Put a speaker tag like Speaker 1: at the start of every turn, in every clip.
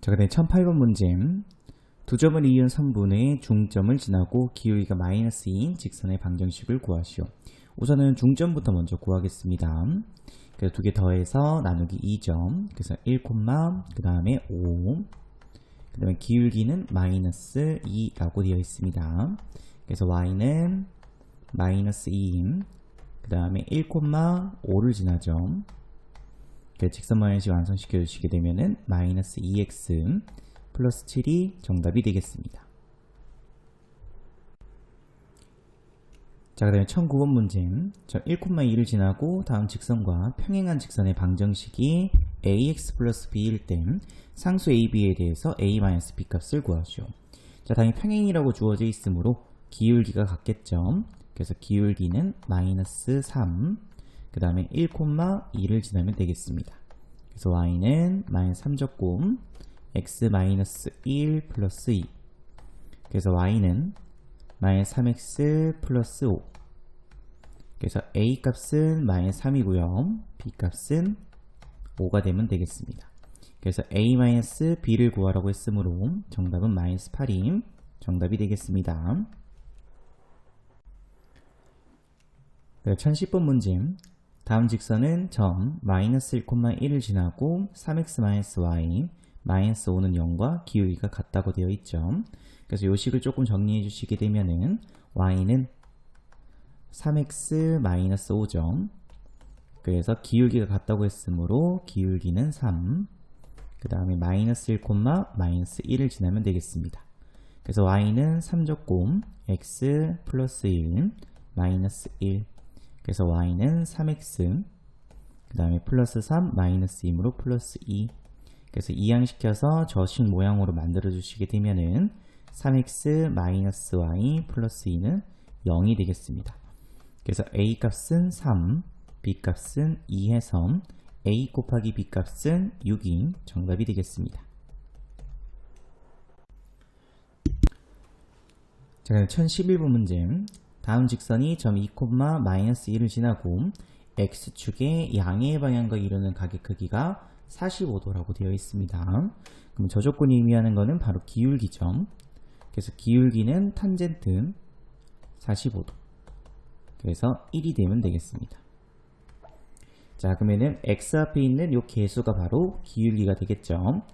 Speaker 1: 자, 그다음 1008번 문제. 두 점을 이은 선분의 중점을 지나고 기울기가 마이너스 2인 직선의 방정식을 구하시오. 우선은 중점부터 먼저 구하겠습니다. 그래서 두 개 더해서 나누기 2점. 그래서 1, 그 다음에 5. 그 다음에 기울기는 마이너스 2라고 되어 있습니다. 그래서 y는 마이너스 2인 그 다음에 1,5를 지나죠. 직선 방정식 완성시켜 주시게 되면은 마이너스 2x 플러스 7이 정답이 되겠습니다. 자, 그 다음에 1009번 문제. 1,2를 지나고 다음 직선과 평행한 직선의 방정식이 ax 플러스 b일 때 상수 ab에 대해서 a-b 값을 구하시오. 자, 당연히 평행이라고 주어져 있으므로 기울기가 같겠죠. 그래서 기울기는 마이너스 3, 그 다음에 1,2를 지나면 되겠습니다. 그래서 y는 마이너스 3제곱 x 마이너스 1 플러스 2. 그래서 y는 마이너스 3x 플러스 5. 그래서 a 값은 마이너스 3이고요. b 값은 5가 되면 되겠습니다. 그래서 a 마이너스 b를 구하라고 했으므로 정답은 마이너스 8이 정답이 되겠습니다. 1010번 문제. 다음 직선은 점 마이너스 1,1을 지나고 3x-y 마이너스 5는 0과 기울기가 같다고 되어 있죠. 그래서 이 식을 조금 정리해 주시게 되면은 y는 3x-5점. 그래서 기울기가 같다고 했으므로 기울기는 3. 그 다음에 마이너스 1, 마이너스 1을 지나면 되겠습니다. 그래서 y는 3제곱 x 플러스 1 마이너스 1. 그래서 y는 3x 그 다음에 플러스 3 마이너스 2이므로 플러스 2. 그래서 이항시켜서 저식 모양으로 만들어 주시게 되면은 3x 마이너스 y 플러스 2는 0이 되겠습니다. 그래서 a 값은 3, b 값은 2 해서 a 곱하기 b 값은 6이 정답이 되겠습니다. 자, 1011번 문제. 다음 직선이 점 2, 마이너스 1을 지나고 x축의 양의 방향과 이루는 각의 크기가 45도라고 되어 있습니다. 그럼 저 조건이 의미하는 것은 바로 기울기죠. 그래서 기울기는 탄젠트 45도. 그래서 1이 되면 되겠습니다. 자, 그러면은 x 앞에 있는 이 개수가 바로 기울기가 되겠죠.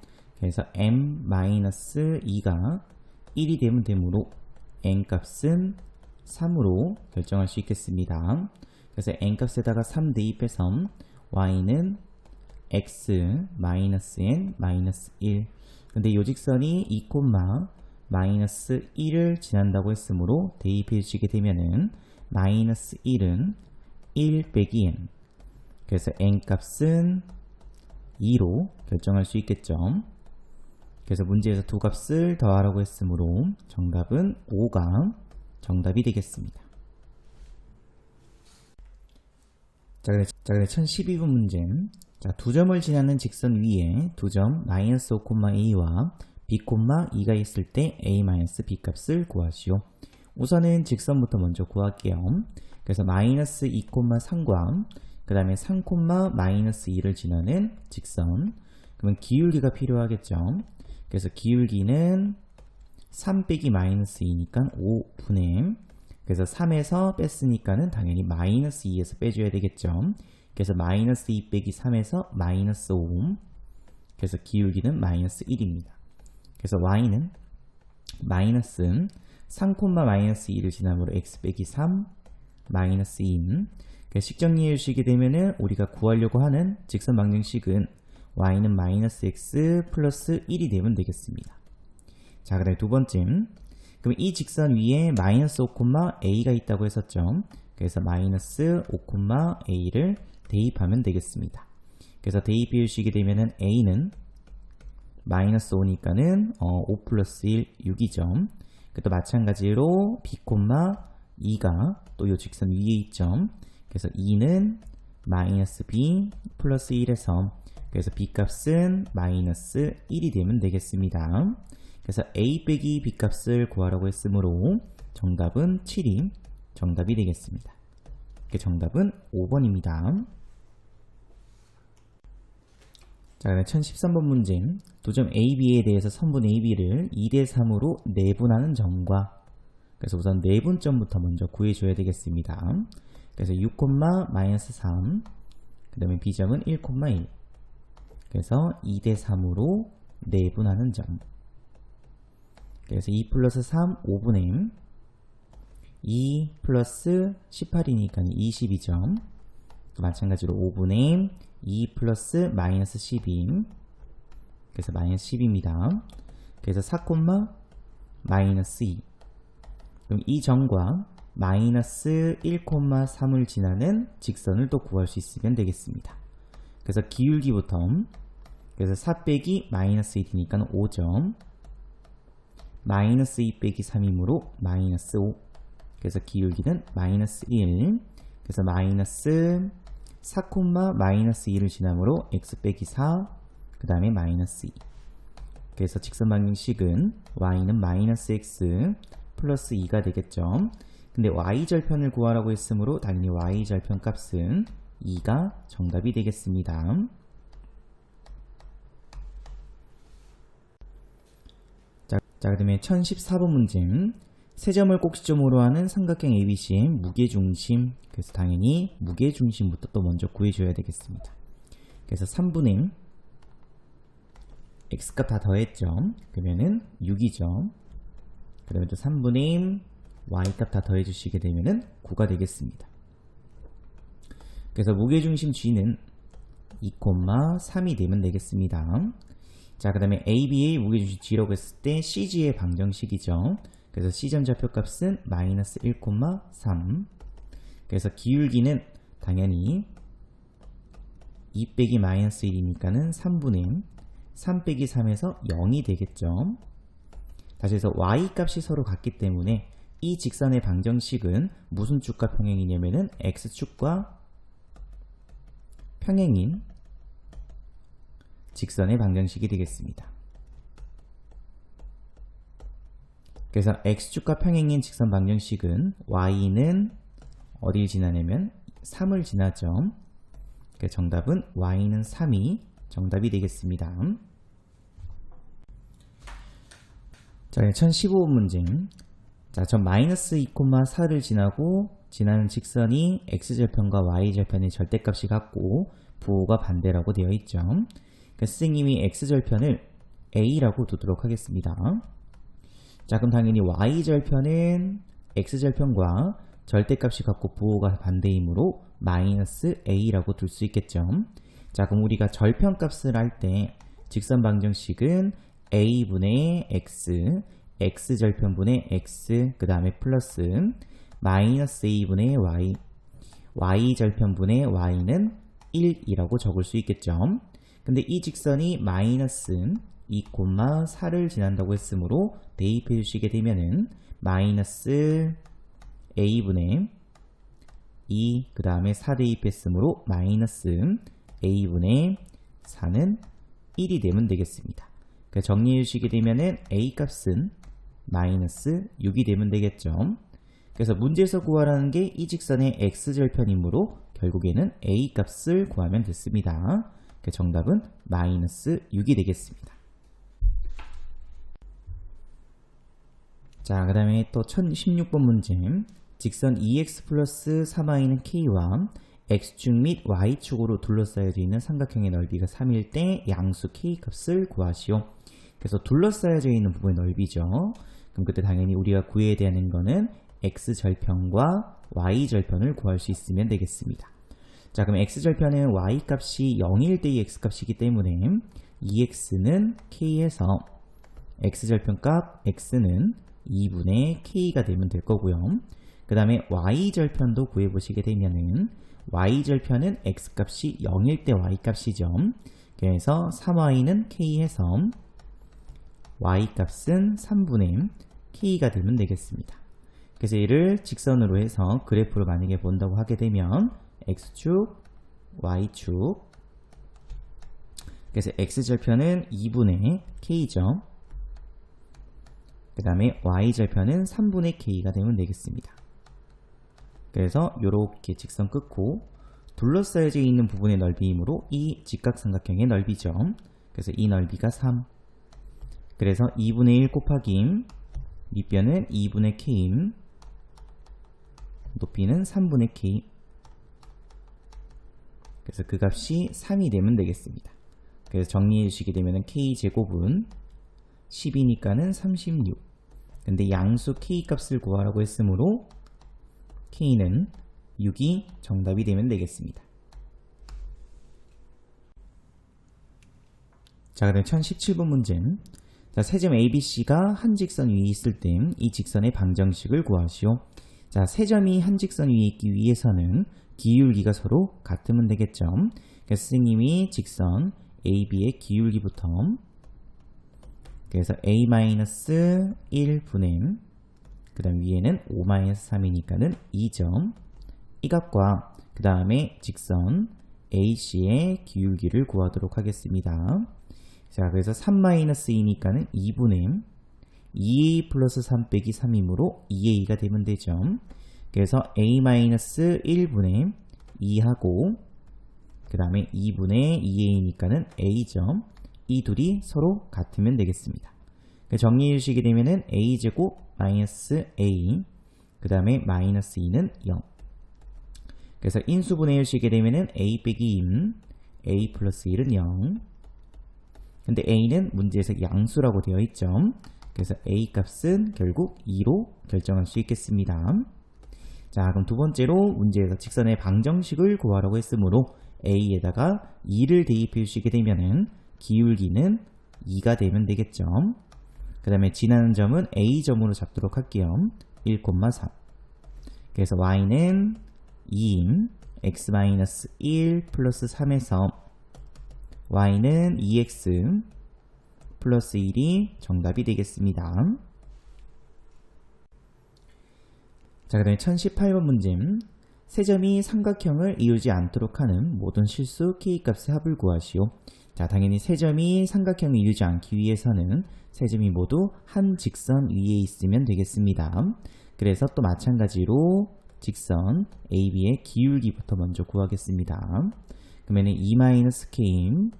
Speaker 1: 그래서 m-2가 1이 되면 되므로 n 값은 3으로 결정할 수 있겠습니다. 그래서 n 값에다가 3 대입해서 y는 x 마이너스 n 마이너스 1. 근데 이 직선이 2, 마이너스 1을 지난다고 했으므로 대입해 주시게 되면은 마이너스 1은 1 빼기 n. 그래서 n 값은 2로 결정할 수 있겠죠. 그래서 문제에서 두 값을 더하라고 했으므로 정답은 5가 정답이 되겠습니다. 자, 그래 1012번 문제. 자, 두 점을 지나는 직선 위에 두 점 마이너스 5,a와 b,2가 있을 때 a-b 값을 구하시오. 우선은 직선부터 먼저 구할게요. 그래서 마이너스 2,3과 그 다음에 3, 마이너스 2를 지나는 직선. 그러면 기울기가 필요하겠죠. 그래서 기울기는 3 빼기 마이너스 2니까 5분의. 그래서 3에서 뺐으니까는 당연히 마이너스 2에서 빼줘야 되겠죠. 그래서 마이너스 2 빼기 3에서 마이너스 5. 그래서 기울기는 마이너스 1입니다. 그래서 y는 마이너스 3, 마이너스 2를 지나므로 x 빼기 3 마이너스 2인. 식 정리해 주시게 되면은 우리가 구하려고 하는 직선 방정식은 y는 마이너스 x 플러스 1이 되면 되겠습니다. 자, 그 다음에 두 번째. 그럼 이 직선 위에 마이너스 5,a가 있다고 했었죠. 그래서 마이너스 5,a를 대입하면 되겠습니다. 그래서 대입해 주시게 되면은 a는 마이너스 5니까는 5 플러스 1, 6이죠. 또 마찬가지로 b,2가 또 이 직선 위에 있죠. 그래서 2는 마이너스 b 플러스 1에서 그래서 b 값은 마이너스 1이 되면 되겠습니다. 그래서 a 빼기 b 값을 구하라고 했으므로 정답은 7이 정답이 되겠습니다. 정답은 5번입니다. 자, 그다음에 1013번 문제. 도점 AB에 대해서 선분 AB를 2대3으로 내분하는 점과, 그래서 우선 내분점부터 먼저 구해줘야 되겠습니다. 그래서 6, -3, 그 다음에 B점은 1, 1. 그래서 2대3으로 내분하는 점. 그래서 2 플러스 3, 5분의 2 플러스 18이니까 22점. 마찬가지로 5분의 2 플러스 마이너스 12. 그래서 마이너스 10입니다. 그래서 4, 마이너스 2. 그럼 이 점과 마이너스 1, 3을 지나는 직선을 또 구할 수 있으면 되겠습니다. 그래서 기울기부터, 그래서 4 빼기 마이너스 1이니까 5점. 마이너스 2 빼기 3이므로 마이너스 5. 그래서 기울기는 마이너스 1. 그래서 마이너스 4, 마이너스 2를 지나므로 x 빼기 4, 그 다음에 마이너스 2. 그래서 직선 방정식은 y는 마이너스 x 플러스 2가 되겠죠. 근데 y절편을 구하라고 했으므로 당연히 y절편 값은 2가 정답이 되겠습니다. 자, 그 다음에 1014번 문제. 세 점을 꼭지점으로 하는 삼각형 ABC의 무게중심, 그래서 당연히 무게중심부터 또 먼저 구해줘야 되겠습니다. 그래서 3분의 x값 다 더했죠. 그러면은 6이죠. 그 다음에 또 3분의 y값 다 더해주시게 되면은 9가 되겠습니다. 그래서 무게중심 g는 2, 3이 되면 되겠습니다. 자, 그 다음에 AB의 무게중심 g라고 했을 때 CG의 방정식이죠. 그래서 C점 좌표값은 마이너스 1, 3. 그래서 기울기는 당연히 2 빼기 마이너스 1이니까는 3분의 3 빼기 3에서 0이 되겠죠. 다시 해서 y값이 서로 같기 때문에 이 직선의 방정식은 무슨 축과 평행이냐면은 x축과 평행인 직선의 방정식이 되겠습니다. 그래서 x축과 평행인 직선 방정식은 y는 어딜 지나냐면 3을 지나죠. 그래서 정답은 y는 3이 정답이 되겠습니다. 자, 1015번 문제. 자, 점 마이너스 2, 4를 지나는 직선이 x절편과 y절편의 절대값이 같고 부호가 반대라고 되어 있죠. 그래서 선생님이 x절편을 a라고 두도록 하겠습니다. 자, 그럼 당연히 y절편은 x절편과 절대값이 같고 부호가 반대이므로 마이너스 a라고 둘 수 있겠죠. 자, 그럼 우리가 절편값을 할 때 직선 방정식은 a분의 x, x절편분의 x, 그 다음에 플러스 마이너스 a분의 y, y절편분의 y는 1이라고 적을 수 있겠죠. 근데 이 직선이 마이너스 2, 4를 지난다고 했으므로 대입해 주시게 되면은 마이너스 a분의 2, 그 다음에 4 대입했으므로 마이너스 a분의 4는 1이 되면 되겠습니다. 그래서 정리해 주시게 되면은 a 값은 마이너스 6이 되면 되겠죠. 그래서 문제에서 구하라는 게 이 직선의 x절편이므로 결국에는 a 값을 구하면 됐습니다. 그래서 정답은 마이너스 6이 되겠습니다. 자, 그 다음에 또 1016번 문제. 직선 2x 플러스 3y는 k와 x축 및 y축으로 둘러싸여져 있는 삼각형의 넓이가 3일 때 양수 k 값을 구하시오. 그래서 둘러싸여져 있는 부분의 넓이죠. 그럼 그때 당연히 우리가 구해야 되는 거는 x절편과 y절편을 구할 수 있으면 되겠습니다. 자, 그럼 x절편은 y값이 0일 때의 x값이기 때문에 2x는 k에서 x절편값 x는 2분의 k가 되면 될 거고요. 그 다음에 y절편도 구해보시게 되면은 y절편은 x값이 0일 때 y값이죠. 그래서 3y는 k에서 y값은 3분의 k가 되면 되겠습니다. 그래서 얘를 직선으로 해서 그래프를 만약에 본다고 하게 되면 x축, y축, 그래서 x절편은 2분의 k죠. 그 다음에 y절편은 3분의 k가 되면 되겠습니다. 그래서 이렇게 직선 끊고 둘러싸여져 있는 부분의 넓이이므로 이 직각삼각형의 넓이죠. 그래서 이 넓이가 3. 그래서 2분의 1 곱하기 밑변은 2분의 k, 높이는 3분의 k. 그래서 그 값이 3이 되면 되겠습니다. 그래서 정리해 주시게 되면 k제곱은 10이니까는 36. 근데 양수 k 값을 구하라고 했으므로 k는 6이 정답이 되면 되겠습니다. 자, 그다음 1017번 문제. 자, 세점 ABC가 한 직선 위에 있을 때 이 직선의 방정식을 구하시오. 자, 세 점이 한 직선 위에 있기 위해서는 기울기가 서로 같으면 되겠죠. 그래서 선생님이 직선 AB의 기울기부터, 그래서 A-1분의, 그 다음 위에는 5-3이니까는 2점. 이 값과 그 다음에 직선 AC의 기울기를 구하도록 하겠습니다. 자, 그래서 3-2니까는 2분의 2A 플러스 3 빼기 3이므로 2A가 되면 되죠. 그래서 A-1분의 2하고 그 다음에 2분의 2A니까는 A점. 이 둘이 서로 같으면 되겠습니다. 정리해 주시게 되면은 A제곱 마이너스 A, 그 다음에 마이너스 2는 0. 그래서 인수분해 주시게 되면은 A 빼기 2, A 플러스 1은 0. 근데 A는 문제에서 양수라고 되어 있죠. 그래서 A 값은 결국 2로 결정할 수 있겠습니다. 자, 그럼 두 번째로 문제에서 직선의 방정식을 구하라고 했으므로 A에다가 2를 대입해 주시게 되면은 기울기는 2가 되면 되겠죠. 그 다음에 지나는 점은 A점으로 잡도록 할게요. 1,3. 그래서 Y는 2인 X-1 플러스 3에서 Y는 2X 플러스 1이 정답이 되겠습니다. 자, 그 다음에 1018번 문제. 세 점이 삼각형을 이루지 않도록 하는 모든 실수 K값의 합을 구하시오. 자, 당연히 세 점이 삼각형을 이루지 않기 위해서는 세 점이 모두 한 직선 위에 있으면 되겠습니다. 그래서 또 마찬가지로 직선 AB의 기울기부터 먼저 구하겠습니다. 그러면 2-K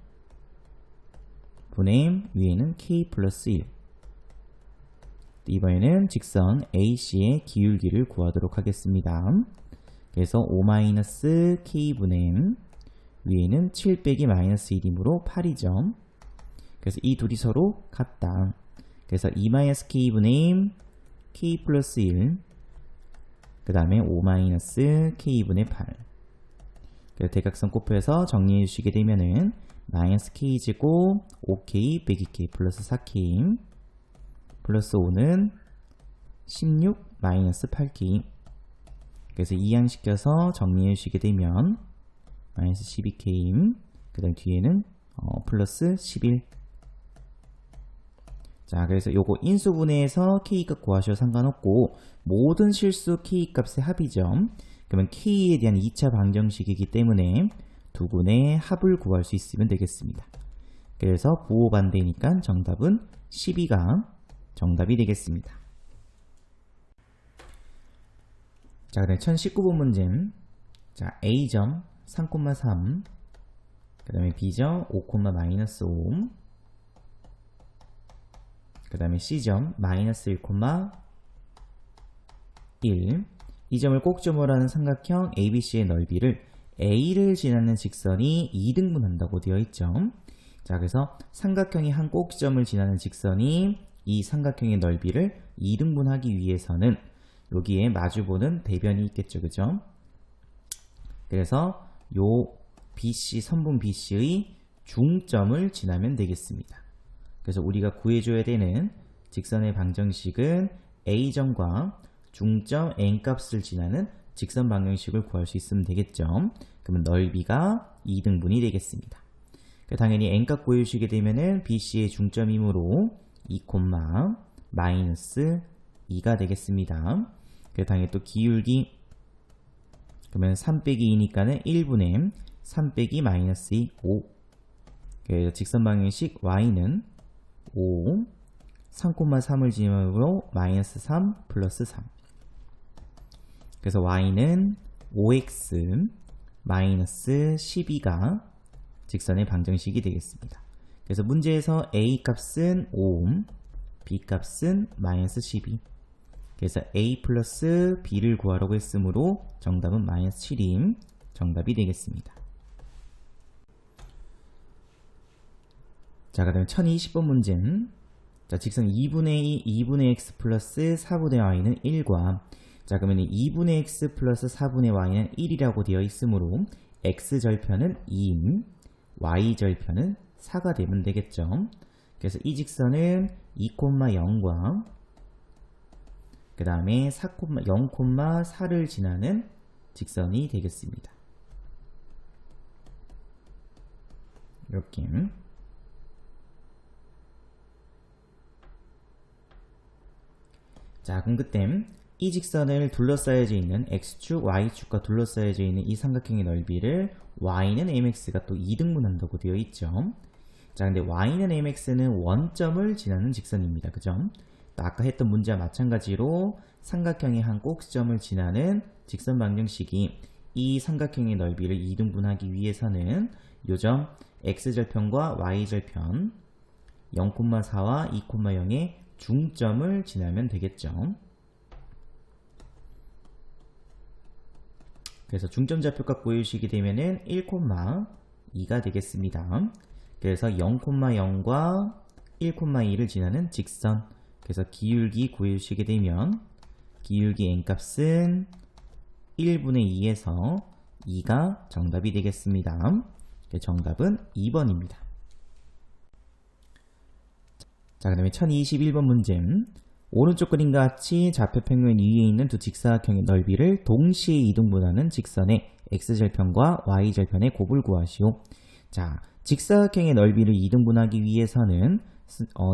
Speaker 1: 분의 위에는 K 플러스 1. 이번에는 직선 AC의 기울기를 구하도록 하겠습니다. 그래서 5-K분의 위에는 7 빼기 마이너스 1이므로 8이죠. 그래서 이 둘이 서로 같다. 그래서 2-K분의 K 플러스 1, 그 다음에 5-K분의 8. 그래서 대각선 곱해서 정리해 주시게 되면은 마이너스 K제곱 5K 빼기 K 플러스 4K 플러스 5는 16 마이너스 8K. 그래서 이항시켜서 정리해 주시게 되면 마이너스 12K, 그 다음 뒤에는 플러스 11. 자, 그래서 요거 인수분해해서 K값 구하셔도 상관없고 모든 실수 K값의 합이죠. 그러면 K에 대한 2차 방정식이기 때문에 두 군의 합을 구할 수 있으면 되겠습니다. 그래서 부호반대니까 정답은 12가 정답이 되겠습니다. 자, 그다음에 1019번 문제. 자, A점 3,3, 그 다음에 B점 5,-5, 그 다음에 C점 마이너스 1,1. 이 점을 꼭점으로 하는 삼각형 ABC의 넓이를 A를 지나는 직선이 2등분한다고 되어 있죠. 자, 그래서 삼각형이 한 꼭점을 지나는 직선이 이 삼각형의 넓이를 2등분하기 위해서는 여기에 마주보는 대변이 있겠죠. 그죠? 그래서 요 BC, 선분 BC의 중점을 지나면 되겠습니다. 그래서 우리가 구해줘야 되는 직선의 방정식은 A점과 중점 N값을 지나는 직선 방정식을 구할 수 있으면 되겠죠. 그러면 넓이가 2등분이 되겠습니다. 당연히 N값 구해주시게 되면은 BC의 중점이므로 2, 마이너스 2가 되겠습니다. 당연히 또 기울기, 그러면 3 빼기 2니까는 1분의 3 빼기 마이너스 2, 5. 그래서 직선 방정식 Y는 5, 3,3을 지나므로 마이너스 3 플러스 3. 그래서 Y는 5X 마이너스 12가 직선의 방정식이 되겠습니다. 그래서 문제에서 A 값은 5, B 값은 마이너스 12. 그래서 A 플러스 B를 구하라고 했으므로 정답은 마이너스 7이 정답이 되겠습니다. 자, 그 다음에 1020번 문제. 자, 직선 2분의 2, 2분의 x 플러스 4분의 y는 1과 자, 그러면 2분의 x 플러스 4분의 y는 1이라고 되어 있으므로 x절편은 2인 y절편은 4가 되면 되겠죠. 그래서 이 직선은 2,0과 그 다음에 0,4를 지나는 직선이 되겠습니다. 이렇게. 자, 그럼 그때 이 직선을 둘러싸여져 있는 x축, y축과 둘러싸여져 있는 이 삼각형의 넓이를 y는 mx가 또 2등분한다고 되어 있죠. 자, 근데 y는 mx는 원점을 지나는 직선입니다. 그죠? 아까 했던 문제와 마찬가지로 삼각형의 한 꼭지점을 지나는 직선 방정식이 이 삼각형의 넓이를 2등분하기 위해서는 요점 x절편과 y절편 0,4와 2,0의 중점을 지나면 되겠죠. 그래서 중점 좌표값 구해주시게 되면은 1,2가 되겠습니다. 그래서 0,0과 1,2를 지나는 직선. 그래서 기울기 구해주시게 되면 기울기 n값은 1분의 2에서 2가 정답이 되겠습니다. 정답은 2번입니다. 자, 그 다음에 1021번 문제. 오른쪽 그림과 같이 좌표 평면 위에 있는 두 직사각형의 넓이를 동시에 이등분하는 직선의 x절편과 y절편의 곱을 구하시오. 자, 직사각형의 넓이를 이등분하기 위해서는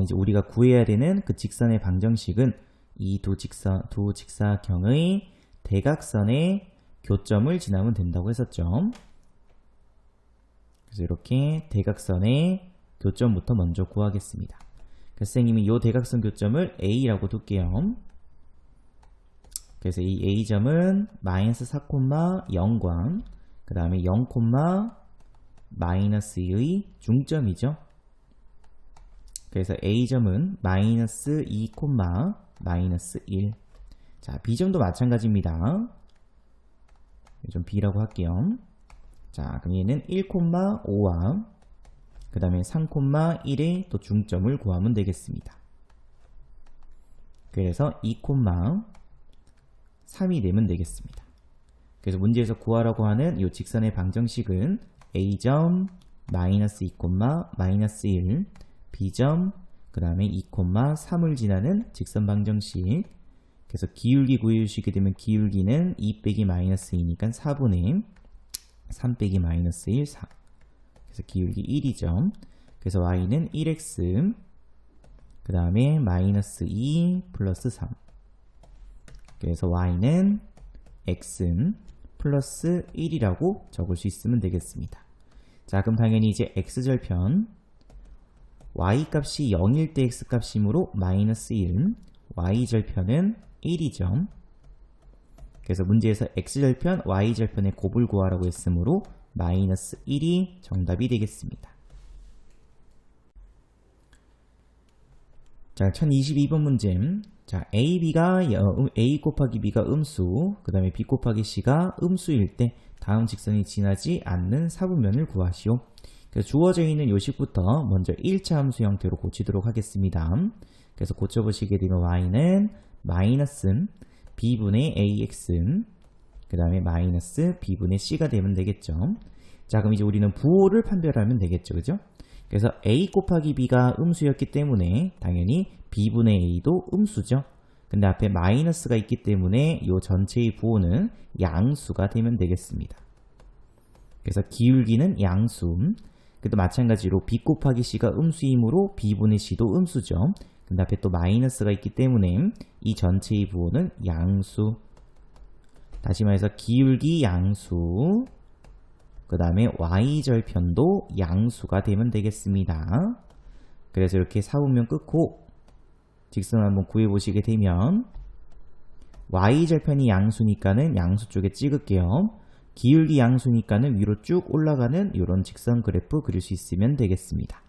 Speaker 1: 이제 우리가 구해야 되는 그 직선의 방정식은 이 두 직사각형의 대각선의 교점을 지나면 된다고 했었죠. 그래서 이렇게 대각선의 교점부터 먼저 구하겠습니다. 선생님이 이 대각선 교점을 A라고 둘게요. 그래서 이 A점은 마이너스 4,0과 그 다음에 0, 마이너스 2의 중점이죠. 그래서 A점은 마이너스 2, 마이너스 1. 자, B점도 마찬가지입니다. 좀 B라고 할게요. 자, 그럼 얘는 1,5와 그 다음에 3,1의 또 중점을 구하면 되겠습니다. 그래서 2,3이 되면 되겠습니다. 그래서 문제에서 구하라고 하는 이 직선의 방정식은 A점 마이너스 2, 마이너스 1, B점 그 다음에 2,3을 지나는 직선 방정식. 그래서 기울기 구해주시게 되면 기울기는 2 빼기 마이너스 2니까 4분의 3 빼기 마이너스 1, 4. 그래서 기울기 1이죠. 그래서 y는 1x 그 다음에 마이너스 2 플러스 3. 그래서 y는 x 플러스 1이라고 적을 수 있으면 되겠습니다. 자, 그럼 당연히 이제 x절편 y 값이 0일 때 x 값이므로 마이너스 1, y절편은 1이죠. 그래서 문제에서 x절편, y절편의 곱을 구하라고 했으므로 마이너스 1이 정답이 되겠습니다. 자, 1022번 문제. 자, A 곱하기 B가 음수, 그 다음에 B 곱하기 C가 음수일 때 다음 직선이 지나지 않는 사분면을 구하시오. 그래서 주어져 있는 요식부터 먼저 1차 함수 형태로 고치도록 하겠습니다. 그래서 고쳐보시게 되면 y는 마이너스 B분의 AX 그 다음에 마이너스 B분의 C가 되면 되겠죠. 자, 그럼 이제 우리는 부호를 판별하면 되겠죠. 그죠? 그래서 A 곱하기 B가 음수였기 때문에 당연히 B분의 A도 음수죠. 근데 앞에 마이너스가 있기 때문에 이 전체의 부호는 양수가 되면 되겠습니다. 그래서 기울기는 양수. 그래도 마찬가지로 B 곱하기 C가 음수이므로 B분의 C도 음수죠. 근데 앞에 또 마이너스가 있기 때문에 이 전체의 부호는 양수. 다시 말해서 기울기 양수, 그 다음에 y절편도 양수가 되면 되겠습니다. 그래서 이렇게 사분면 끊고 직선 한번 구해보시게 되면 y절편이 양수니까는 양수 쪽에 찍을게요. 기울기 양수니까는 위로 쭉 올라가는 이런 직선 그래프 그릴 수 있으면 되겠습니다.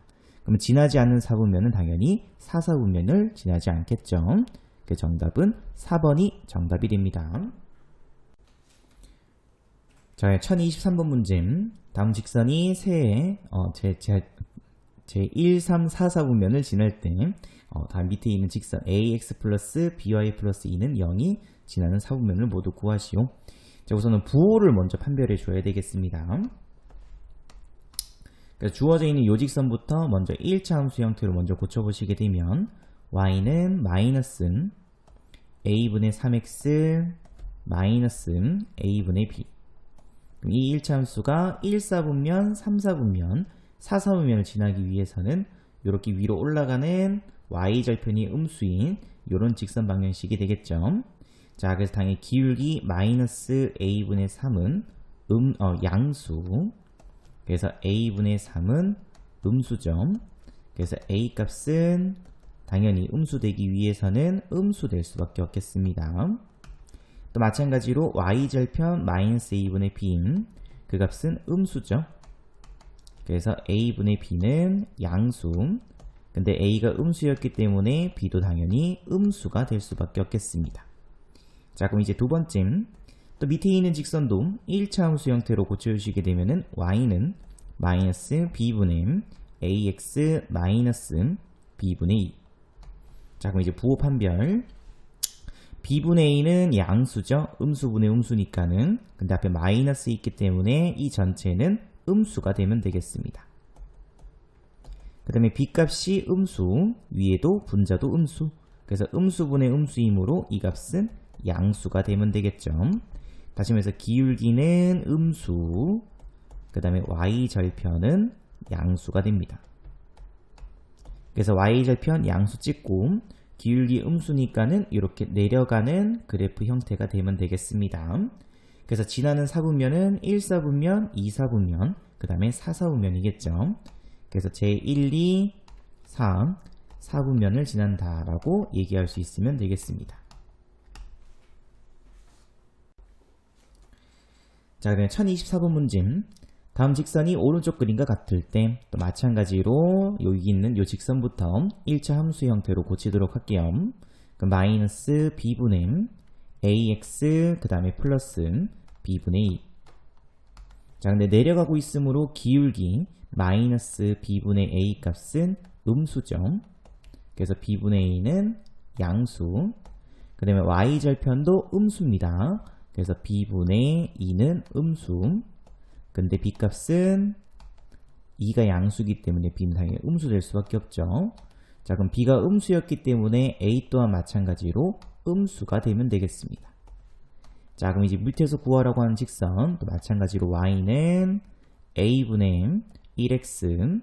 Speaker 1: 그럼 지나지 않는 사분면은 당연히 사사분면을 지나지 않겠죠. 그 정답은 4번이 정답이 됩니다. 자, 1023번 문제. 다음 직선이 제 1, 3, 4, 4분면을 지날 때 다음 밑에 있는 직선 ax 플러스 by 플러스 2는 0이 지나는 사분면을 모두 구하시오. 자, 우선은 부호를 먼저 판별해 줘야 되겠습니다. 그래서 주어져 있는 요 직선부터 먼저 1차 함수 형태로 먼저 고쳐보시게 되면 y는 마이너스 a분의 3x 마이너스 a분의 b. 그럼 이 1차 함수가 1, 4분면, 3, 4분면, 4, 4분면을 지나기 위해서는 이렇게 위로 올라가는 y절편이 음수인 이런 직선 방정식이 되겠죠. 자, 그래서 당연히 기울기 마이너스 a분의 3은 양수. 그래서 a분의 3은 음수죠. 그래서 a 값은 당연히 음수되기 위해서는 음수될 수밖에 없겠습니다. 또 마찬가지로 y절편 마이너스 a분의 b인 그 값은 음수죠. 그래서 a분의 b는 양수. 근데 a가 음수였기 때문에 b도 당연히 음수가 될 수밖에 없겠습니다. 자, 그럼 이제 두 번째, 또 밑에 있는 직선도 1차 함수 형태로 고쳐주시게 되면은 y는 마이너스 b분의 ax 마이너스 b분의 2. 자, 그럼 이제 부호 판별. b분의 a는 양수죠. 음수분의 음수니까는. 근데 앞에 마이너스 있기 때문에 이 전체는 음수가 되면 되겠습니다. 그 다음에 b값이 음수, 위에도 분자도 음수. 그래서 음수분의 음수이므로 이 값은 양수가 되면 되겠죠. 다시 말해서 기울기는 음수, 그 다음에 y절편은 양수가 됩니다. 그래서 y절편 양수 찍고 기울기 음수니까는 이렇게 내려가는 그래프 형태가 되면 되겠습니다. 그래서 지나는 사분면은 1, 4분면, 2, 4분면, 그 다음에 4, 4분면이겠죠. 그래서 제1, 2, 3, 4분면을 지난다라고 얘기할 수 있으면 되겠습니다. 자, 그러면 1024번 문제. 다음 직선이 오른쪽 그림과 같을 때 또 마찬가지로 여기 있는 이 직선부터 1차 함수 형태로 고치도록 할게요. 그럼 마이너스 b분의 ax 그 다음에 플러스 b분의 2. 자, 근데 내려가고 있으므로 기울기 마이너스 b분의 a 값은 음수죠. 그래서 b분의 a는 양수. 그 다음에 y절편도 음수입니다. 그래서 b분의 2는 음수. 근데 b값은 2가 양수이기 때문에 b는 당연히 음수될 수밖에 없죠. 자, 그럼 b가 음수였기 때문에 a 또한 마찬가지로 음수가 되면 되겠습니다. 자, 그럼 이제 밑에서 구하라고 하는 직선 또 마찬가지로 y는 a분의 1x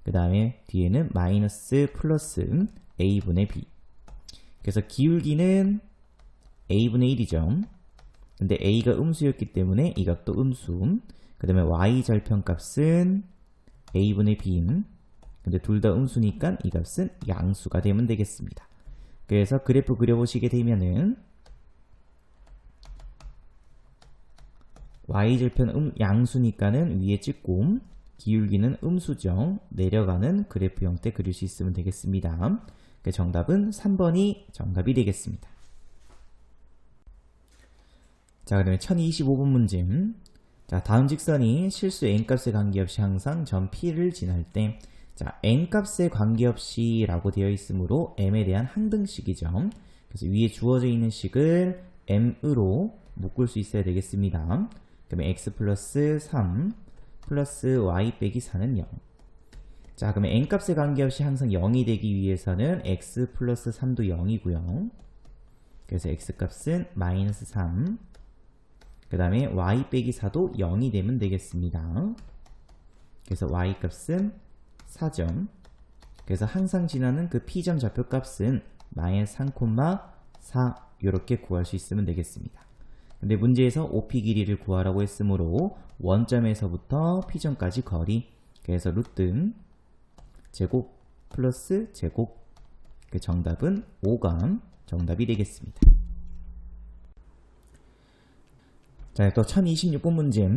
Speaker 1: 그 다음에 뒤에는 마이너스 플러스 a분의 b. 그래서 기울기는 a분의 1이죠. 근데 a가 음수였기 때문에 이 값도 음수. 그 다음에 y절편 값은 a분의 b인. 근데 둘 다 음수니까 이 값은 양수가 되면 되겠습니다. 그래서 그래프 그려보시게 되면은 y절편 양수니까는 위에 찍고 기울기는 음수죠. 내려가는 그래프 형태 그릴 수 있으면 되겠습니다. 그래서 정답은 3번이 정답이 되겠습니다. 자, 그러면 1025번 문제. 자, 다음 직선이 실수 n값에 관계없이 항상 점 P를 지날 때, 자, n값에 관계없이 라고 되어 있으므로 m에 대한 항등식이죠. 그래서 위에 주어져 있는 식을 m으로 묶을 수 있어야 되겠습니다. 그러면 x 플러스 3 플러스 y 빼기 4는 0. 자, 그러면 n값에 관계없이 항상 0이 되기 위해서는 x 플러스 3도 0이고요. 그래서 x값은 마이너스 3. 그 다음에 y 빼기 4도 0이 되면 되겠습니다. 그래서 y값은 4점. 그래서 항상 지나는 그 p점 좌표값은 마이너스 3,4 이렇게 구할 수 있으면 되겠습니다. 근데 문제에서 OP 길이를 구하라고 했으므로 원점에서부터 p점까지 거리. 그래서 루트 제곱 플러스 제곱. 그 정답은 5가 정답이 되겠습니다. 자, 또 1026번 문제.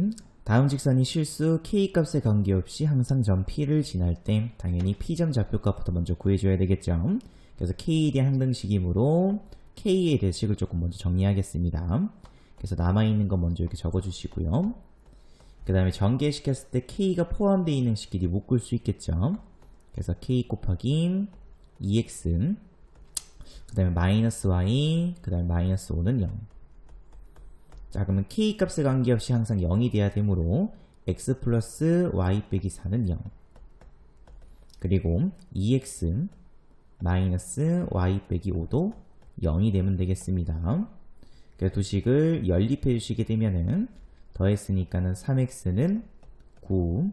Speaker 1: 다음 직선이 실수 k값에 관계없이 항상 점 p를 지날 때 당연히 p점 좌표값부터 먼저 구해줘야 되겠죠. 그래서 k에 대한 항등식이므로 k에 대한 식을 조금 먼저 정리하겠습니다. 그래서 남아있는 거 먼저 이렇게 적어주시고요. 그 다음에 전개시켰을 때 k가 포함되어 있는 식끼리 묶을 수 있겠죠. 그래서 k 곱하기 2x, 그 다음에 마이너스 y, 그 다음에 마이너스 5는 0. 자, 그러면 k값에 관계없이 항상 0이 돼야 되므로 x 플러스 y 빼기 4는 0. 그리고 2x 마이너스 y 빼기 5도 0이 되면 되겠습니다. 그래서 두 식을 연립해 주시게 되면은 더했으니까는 3x는 9,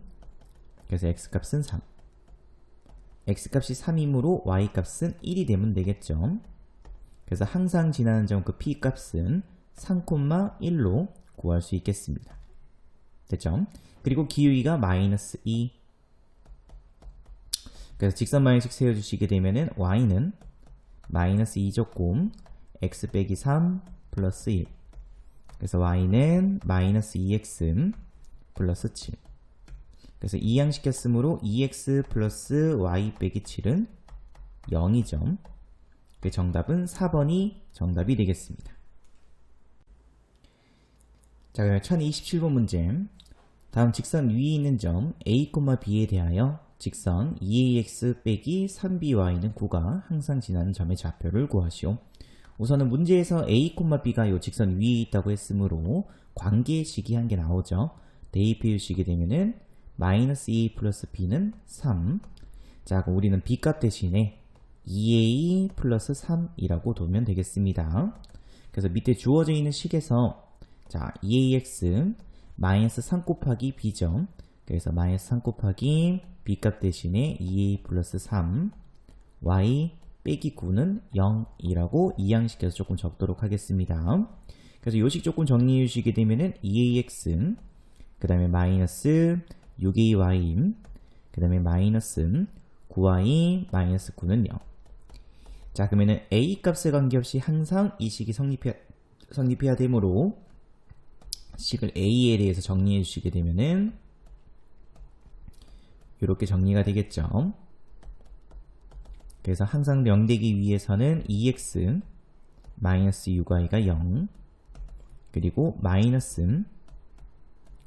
Speaker 1: 그래서 x값은 3. x값이 3이므로 y값은 1이 되면 되겠죠. 그래서 항상 지나는 점 그 p값은 3,1로 구할 수 있겠습니다. 됐죠? 그리고 기울기가 마이너스 2. 그래서 직선 방향식 세워주시게 되면은 y는 마이너스 2제곱 x 빼기 3 플러스 1. 그래서 y는 마이너스 2x 플러스 7. 그래서 이항시켰으므로 2x 플러스 y 빼기 7은 0이죠. 그 정답은 4번이 정답이 되겠습니다. 자, 그럼 1027번 문제. 다음 직선 위에 있는 점 a, b에 대하여 직선 2ax 빼기 3by는 9가 항상 지나는 점의 좌표를 구하시오. 우선은 문제에서 a, b가 이 직선 위에 있다고 했으므로 관계식이 한 개 나오죠. 대입해 주시게 되면은 마이너스 2a 플러스 b는 3. 자, 그럼 우리는 b값 대신에 2a 플러스 3이라고 두면 되겠습니다. 그래서 밑에 주어져 있는 식에서 자, 2ax 마이너스 3 곱하기 b죠. 그래서 마이너스 3 곱하기 b값 대신에 2a 플러스 3 y 빼기 9는 0이라고 이항시켜서 조금 적도록 하겠습니다. 그래서 요식 조금 정리해 주시게 되면은 2ax 그 다음에 마이너스 6ay 그 다음에 마이너스 9y 마이너스 9는 0. 자, 그러면은 a 값에 관계없이 항상 이 식이 성립해야 되므로 식을 a에 대해서 정리해 주시게 되면은 이렇게 정리가 되겠죠. 그래서 항상 0 되기 위해서는 2x 마이너스 6y가 0 그리고 마이너스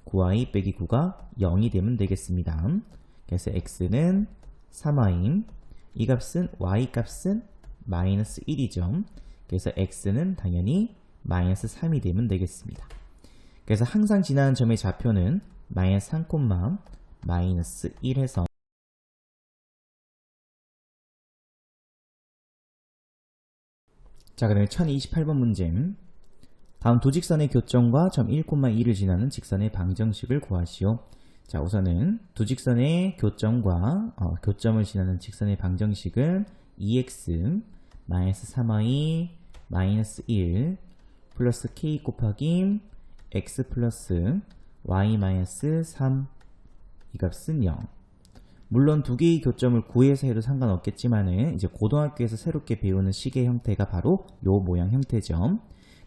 Speaker 1: 9y 빼기 9가 0이 되면 되겠습니다. 그래서 x는 3y 이 값은 y 값은 마이너스 1이죠. 그래서 x는 당연히 마이너스 3이 되면 되겠습니다. 그래서 항상 지나는 점의 좌표는 마이너스 3, 마이너스 1 해서 자, 그다음에 1028번 문제. 다음 두 직선의 교점과 점 1,2를 지나는 직선의 방정식을 구하시오. 자, 우선은 두 직선의 교점과 교점을 지나는 직선의 방정식은 2x 마이너스 3y 마이너스 1 플러스 k 곱하기 x 플러스 y 마이너스 3 이 값은 0. 물론 두 개의 교점을 구해서 해도 상관없겠지만은 이제 고등학교에서 새롭게 배우는 식의 형태가 바로 요 모양 형태죠.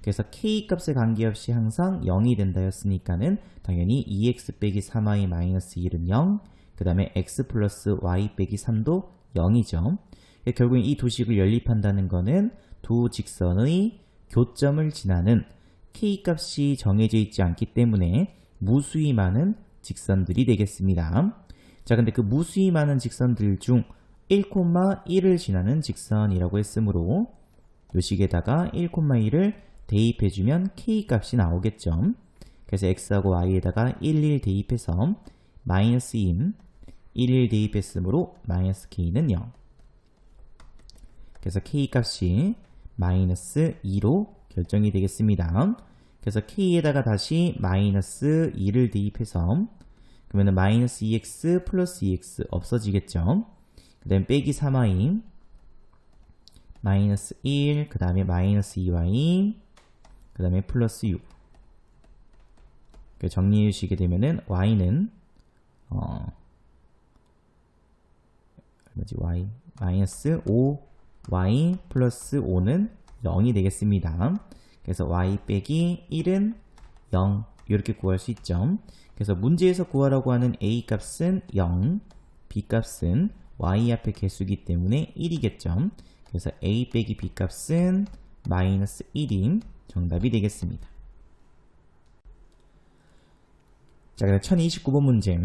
Speaker 1: 그래서 k 값에 관계없이 항상 0이 된다 였으니까는 당연히 2x 빼기 3y 마이너스 1은 0, 그 다음에 x 플러스 y 빼기 3도 0이죠. 결국엔 이 두 식을 연립한다는 거는 두 직선의 교점을 지나는 k 값이 정해져 있지 않기 때문에 무수히 많은 직선들이 되겠습니다. 자, 근데 그 무수히 많은 직선들 중 1,1을 지나는 직선이라고 했으므로 요 식에다가 1,1을 대입해주면 k 값이 나오겠죠. 그래서 x하고 y에다가 11 대입해서 마이너스 2, 11 대입했으므로 마이너스 k는 0. 그래서 k 값이 마이너스 2로 결정이 되겠습니다. 그래서 k에다가 다시 마이너스 2를 대입해서 그러면 마이너스 2x 플러스 2x 없어지겠죠. 그 다음에 빼기 3y 마이너스 1, 그 다음에 마이너스 2y, 그 다음에 플러스 6. 정리해 주시게 되면은 y는 y 마이너스 5y 플러스 5는 0이 되겠습니다. 그래서 y 빼기 1은 0 이렇게 구할 수 있죠. 그래서 문제에서 구하라고 하는 a 값은 0, b 값은 y 앞에 개수이기 때문에 1이겠죠. 그래서 a 빼기 b 값은 마이너스 1이 정답이 되겠습니다. 자, 그럼 1029번 문제.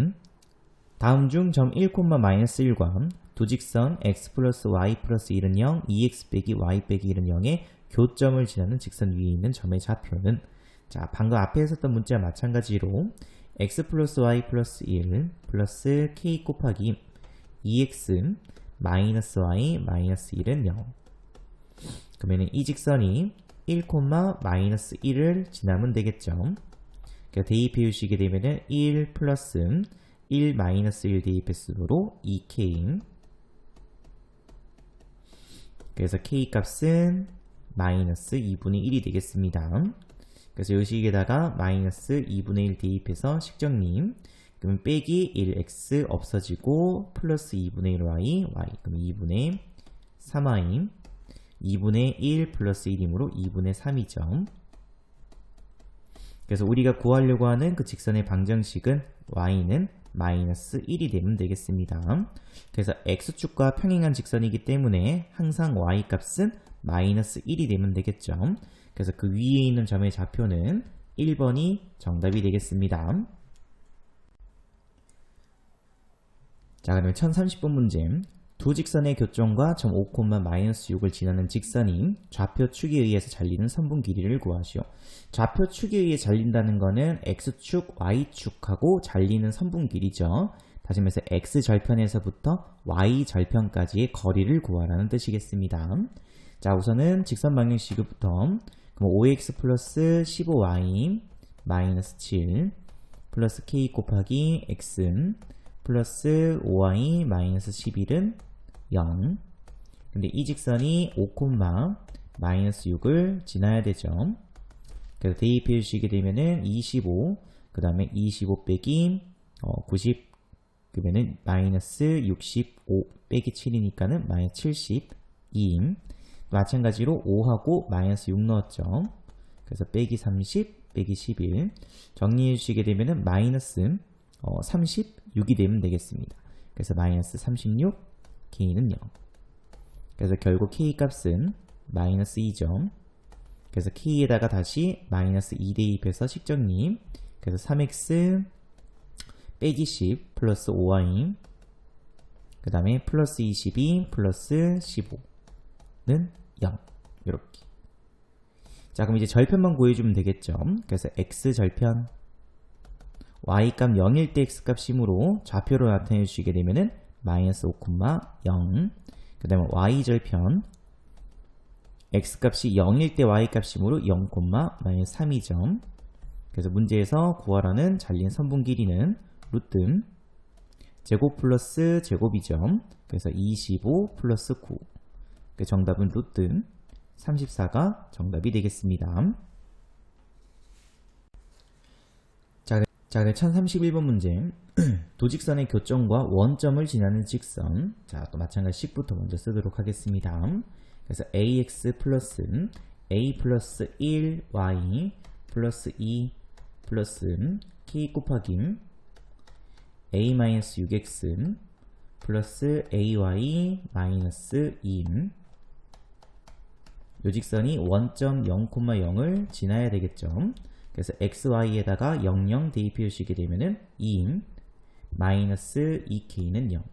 Speaker 1: 다음 중 점 1, 마이너스 1과 두 직선 x 플러스 y 플러스 1은 0, 2x 빼기 y 빼기 1은 0의 교점을 지나는 직선 위에 있는 점의 좌표는, 자, 방금 앞에 했었던 문제와 마찬가지로 x 플러스 y 플러스 1 플러스 k 곱하기 2x 마이너스 y 마이너스 1은 0. 그러면 이 직선이 1, 마이너스 1을 지나면 되겠죠. 그러니까 대입해 주시게 되면은 1 플러스 1 마이너스 1 대입했으므로 2k. 그래서 k 값은 마이너스 2분의 1이 되겠습니다. 그래서 이 식에다가 마이너스 2분의 1 대입해서 식정림. 그러면 빼기 1x 없어지고 플러스 2분의 1y, y. 그럼 2분의 3y. 2분의 1 플러스 1이므로 2분의 3이죠. 그래서 우리가 구하려고 하는 그 직선의 방정식은 y는 마이너스 1이 되면 되겠습니다. 그래서 x축과 평행한 직선이기 때문에 항상 y 값은 마이너스 1이 되면 되겠죠. 그래서 그 위에 있는 점의 좌표는 1번이 정답이 되겠습니다. 자, 그러면 1030번 문제. 두 직선의 교점과 점 5, 마이너스 6을 지나는 직선이 좌표 축에 의해서 잘리는 선분 길이를 구하시오. 좌표 축에 의해 잘린다는 거는 x축, y축하고 잘리는 선분 길이죠. 다시 말해서 x절편에서부터 y절편까지의 거리를 구하라는 뜻이겠습니다. 자, 우선은 직선 방정식부터, 그럼 5x 플러스 15y 마이너스 7 플러스 k 곱하기 x 플러스 5y 마이너스 11은 0. 근데 이 직선이 5, 마이너스 6을 지나야 되죠. 그래서 대입해 주시게 되면은 25, 그 다음에 25 빼기 90, 그러면은 마이너스 65 빼기 7이니까는 마이너스 72. 마찬가지로 5하고 마이너스 6 넣었죠. 그래서 빼기 30, 빼기 11. 정리해 주시게 되면은 마이너스 36이 되면 되겠습니다. 그래서 마이너스 36, k는 0. 그래서 결국 k 값은 마이너스 2죠. 그래서 k에다가 다시 마이너스 2 대입해서 식정림. 그래서 3x 빼기 10 플러스 5y, 그 다음에 플러스 22 플러스 15는 0. 이렇게. 자, 그럼 이제 절편만 구해주면 되겠죠. 그래서 x절편 y값 0일 때 x값 심으로 좌표로 나타내 주시게 되면은 마이너스 5, 0. 그 다음에 y절편 x값이 0일 때 y값 심으로 0, 마이너스 3이죠. 그래서 문제에서 구하라는 잘린 선분 길이는 루트 제곱 플러스 제곱이죠. 그래서 25 플러스 9. 그 정답은 루트 34가 정답이 되겠습니다. 자, 1031번 문제. 도직선의 교점과 원점을 지나는 직선. 자, 또 마찬가지 식부터 먼저 쓰도록 하겠습니다. 그래서 ax 플러스 a 플러스 1y 플러스 2 플러스 k 곱하기 a 마이너스 6x 플러스 ay 마이너스 2. 요 직선이 원점 0, 0을 지나야 되겠죠. 그래서 xy에다가 00 대입해 주시게 되면은 2 마이너스 2k는 0.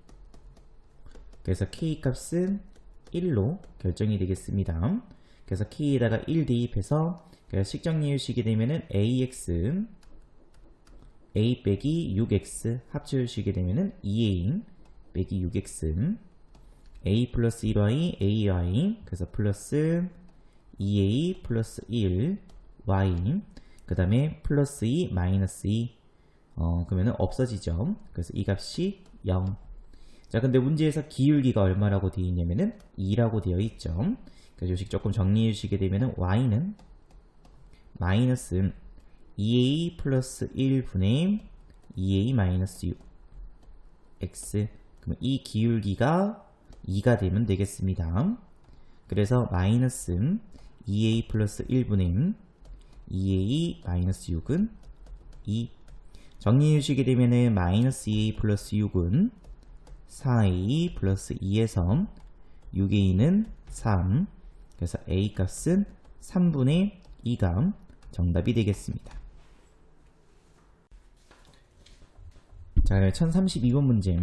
Speaker 1: 그래서 k 값은 1로 결정이 되겠습니다. 그래서 k에다가 1 대입해서 식정리해 주시게 되면은 ax a 빼기 6x 합쳐 주시게 되면은 2a 빼기 6x a 플러스 1y ay, 그래서 플러스 2a 플러스 1 y, 그 다음에 플러스 2 마이너스 2, 그러면은 없어지죠. 그래서 이 값이 0. 자, 근데 문제에서 기울기가 얼마라고 되어 있냐면은 2라고 되어 있죠. 그래서 요식 조금 정리해 주시게 되면은 y는 마이너스 2a 플러스 1분의 2a 마이너스 6 x. 그럼 이 기울기가 2가 되면 되겠습니다. 그래서 마이너스 2a 플러스 1분의 2a 마이너스 6은 2. 정리해 주시게 되면은 마이너스 2a 플러스 6은 4a 플러스 2에서 6a는 3. 그래서 a 값은 3분의 2가 정답이 되겠습니다. 자, 1032번 문제.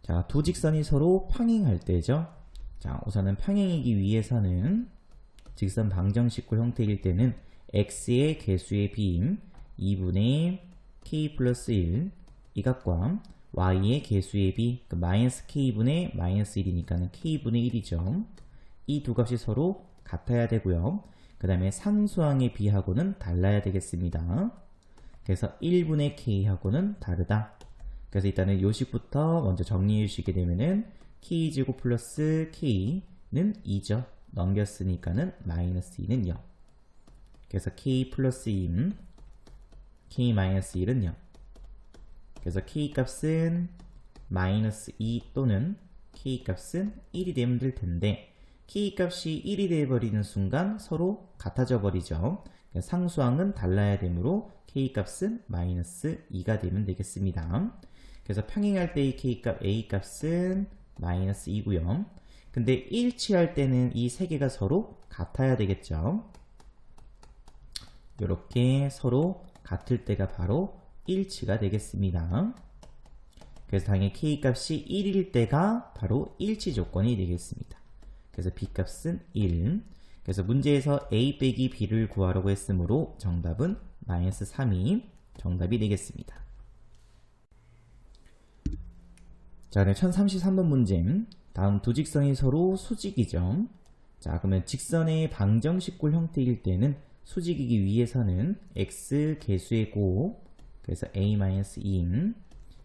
Speaker 1: 자, 두 직선이 서로 평행할 때죠. 자, 우선은 평행이기 위해서는 직선 방정식구 형태일 때는 x의 개수의 비임 2분의 k 플러스 1 이 값과 y의 개수의 비 마이너스 k분의 마이너스 1이니까 k분의 1이죠. 이 두 값이 서로 같아야 되고요. 그 다음에 상수항의 비하고는 달라야 되겠습니다. 그래서 1분의 k하고는 다르다. 그래서 일단은 요식부터 먼저 정리해 주시게 되면은 k제곱 플러스 k는 2죠. 넘겼으니까는 마이너스 2는 0. 그래서 k 플러스 2, k 마이너스 1은 0. 그래서 k 값은 마이너스 2 또는 k 값은 1이 되면 될 텐데 k 값이 1이 되어버리는 순간 서로 같아져 버리죠. 상수항은 달라야 되므로 k 값은 마이너스 2가 되면 되겠습니다. 그래서 평행할 때의 k값 a 값은 마이너스 2고요. 근데 일치할 때는 이 세 개가 서로 같아야 되겠죠. 이렇게 서로 같을 때가 바로 일치가 되겠습니다. 그래서 당연히 k값이 1일 때가 바로 일치 조건이 되겠습니다. 그래서 b값은 1. 그래서 문제에서 a 빼기 b를 구하라고 했으므로 정답은 마이너스 3이 정답이 되겠습니다. 자, 1033번 문제. 다음 두 직선이 서로 수직이죠. 자, 그러면 직선의 방정식골 형태일 때는 수직이기 위해서는 x 개수의 곱, 그래서 a-2,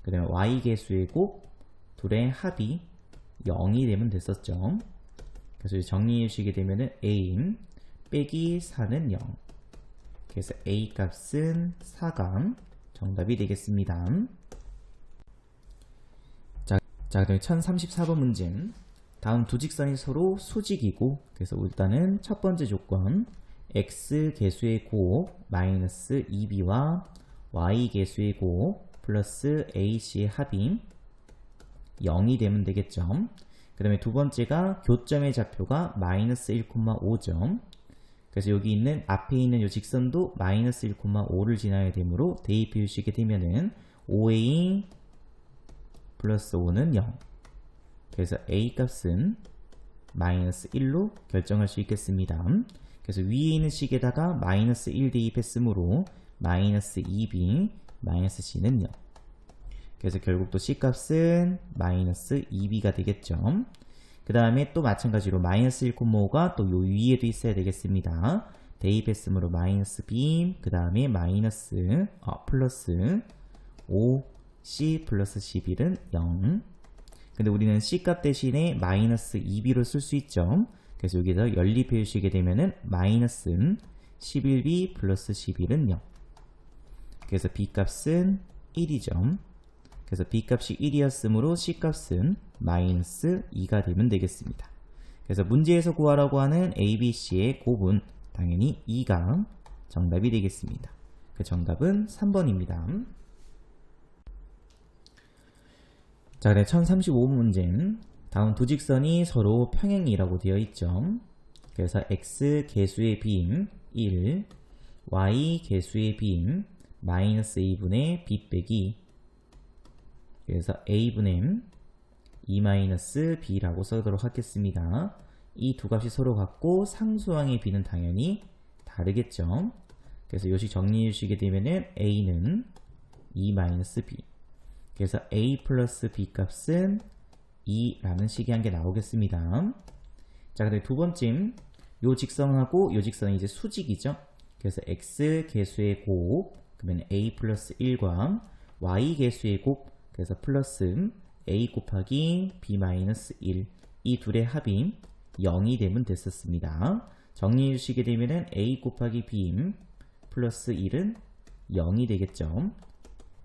Speaker 1: 그 다음에 y 개수의 곱, 둘의 합이 0이 되면 됐었죠. 그래서 정리해 주시게 되면은 a 빼기 4는 0. 그래서 a 값은 4가 정답이 되겠습니다. 자, 그다음에 1034번 문제. 다음 두 직선이 서로 수직이고, 그래서 일단은 첫 번째 조건 x 개수의 곱 마이너스 2b와 y 개수의 곱 플러스 ac의 합이 0이 되면 되겠죠. 그 다음에 두 번째가 교점의 좌표가 마이너스 1,5점. 그래서 여기 있는 앞에 있는 이 직선도 마이너스 1,5를 지나야 되므로 대입해 주시게 되면은 5a 플러스 5는 0. 그래서 a 값은 마이너스 1로 결정할 수 있겠습니다. 그래서 위에 있는 식에다가 마이너스 1 대입했으므로 마이너스 2b 마이너스 c는 0. 그래서 결국 또 c 값은 마이너스 2b가 되겠죠. 그 다음에 또 마찬가지로 마이너스 1,5가 또 요 위에도 있어야 되겠습니다. 대입했으므로 마이너스 b, 그 다음에 마이너스 플러스 5c 플러스 11은 0. 근데 우리는 c값 대신에 마이너스 2b로 쓸 수 있죠. 그래서 여기서 연립해 주시게 되면은 마이너스 11b 플러스 11은 0. 그래서 b값은 1이죠. 그래서 b값이 1이었으므로 c값은 마이너스 2가 되면 되겠습니다. 그래서 문제에서 구하라고 하는 ABC의 곱은 당연히 2가 정답이 되겠습니다. 그 정답은 3번입니다. 자, 그래 1035번 문제. 다음 두 직선이 서로 평행이라고 되어 있죠. 그래서 x 개수의 비임 1, y 개수의 비임 마이너스 a분의 b 빼기, 그래서 a분의 2-b라고 써도록 하겠습니다. 이 두 값이 서로 같고 상수항의 b는 당연히 다르겠죠. 그래서 요식 정리해 주시게 되면은 a는 2-b. 그래서 a 플러스 b 값은 2라는 식이 한 개 나오겠습니다. 자, 그다음에 두 번째, 요 직선하고 요 직선은 이제 수직이죠. 그래서 x 개수의 곱, 그러면 a 플러스 1과 y 개수의 곱, 그래서 플러스 a 곱하기 b 마이너스 1, 이 둘의 합이 0이 되면 됐었습니다. 정리해 주시게 되면은 a 곱하기 b 플러스 1은 0이 되겠죠.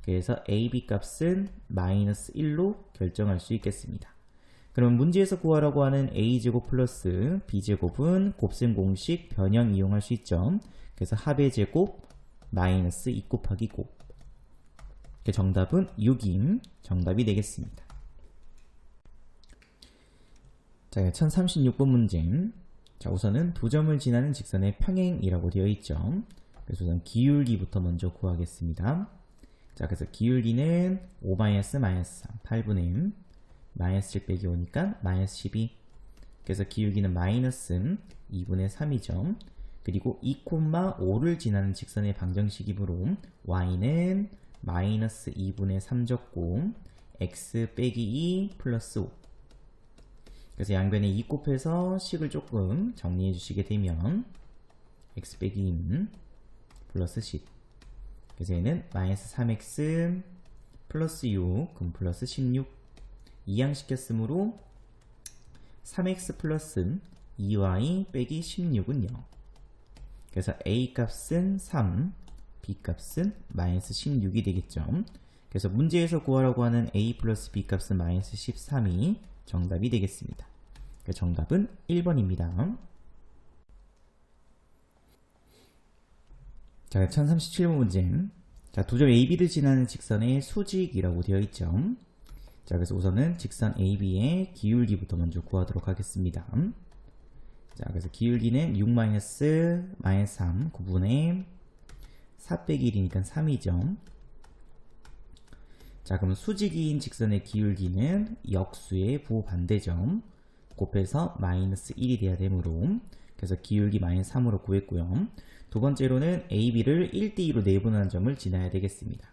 Speaker 1: 그래서 ab 값은 마이너스 1로 결정할 수 있겠습니다. 그럼 문제에서 구하라고 하는 a제곱 플러스 b제곱은 곱셈 공식 변형 이용할 수 있죠. 그래서 합의 제곱 마이너스 2 곱하기 곱. 정답은 6인 정답이 되겠습니다. 자, 1036번 문제. 자, 우선은 두 점을 지나는 직선의 평행이라고 되어 있죠. 그래서 우선 기울기부터 먼저 구하겠습니다. 자, 그래서 기울기는 5 마이너스 3, 8분의 마이너스 7 빼기 5니까 마이너스 12. 그래서 기울기는 마이너스 2분의 3이죠. 그리고 2,5를 지나는 직선의 방정식이므로 y는 마이너스 2분의 3 적고 x 빼기 2 플러스 5. 그래서 양변에 2 곱해서 식을 조금 정리해 주시게 되면 x 빼기 2는 플러스 10. 그래서 얘는 마이너스 3x 플러스 6 그럼 플러스 16. 이항시켰으므로 3x 플러스 2y 빼기 16은 0. 그래서 a 값은 3, b 값은 마이너스 16이 되겠죠. 그래서 문제에서 구하라고 하는 a 플러스 b 값은 마이너스 13이 정답이 되겠습니다. 그래서 정답은 1번입니다. 자, 1037번 문제. 자, 두 점 AB를 지나는 직선의 수직이라고 되어 있죠. 자, 그래서 우선은 직선 AB의 기울기부터 먼저 구하도록 하겠습니다. 자, 그래서 기울기는 6 마이너스 3 9분의 4 빼기 1이니까 3이죠. 자, 그럼 수직인 직선의 기울기는 역수의 부반대점 곱해서 마이너스 1이 돼야 되므로 그래서 기울기 마이너스 3으로 구했고요. 두 번째로는 AB를 1대2로 내분하는 점을 지나야 되겠습니다.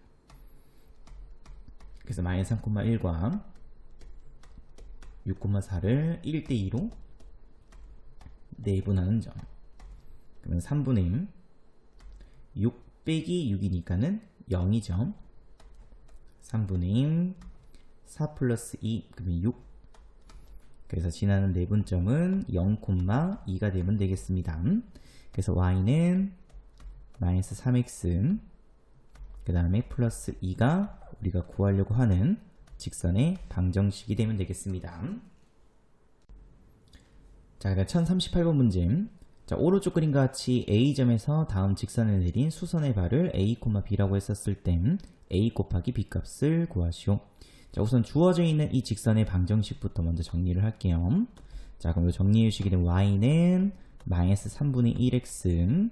Speaker 1: 그래서 마이너스 3,1과 6,4를 1대2로 내분하는 점. 그러면 3분의 6 빼기 6이니까는 0이죠. 3분의 4 플러스 2 그러면 6. 그래서 지나는 내분점은 0,2가 되면 되겠습니다. 그래서 y는 마이너스 3x 그 다음에 플러스 2가 우리가 구하려고 하는 직선의 방정식이 되면 되겠습니다. 자, 1038번 문제. 자, 오른쪽 그림과 같이 A점에서 다음 직선을 내린 수선의 발을 A, B라고 했었을 땐 A 곱하기 B 값을 구하시오. 자, 우선 주어져 있는 이 직선의 방정식부터 먼저 정리를 할게요. 자, 그럼 정리해 주시게 되면 y는 마이너스 3분의 1x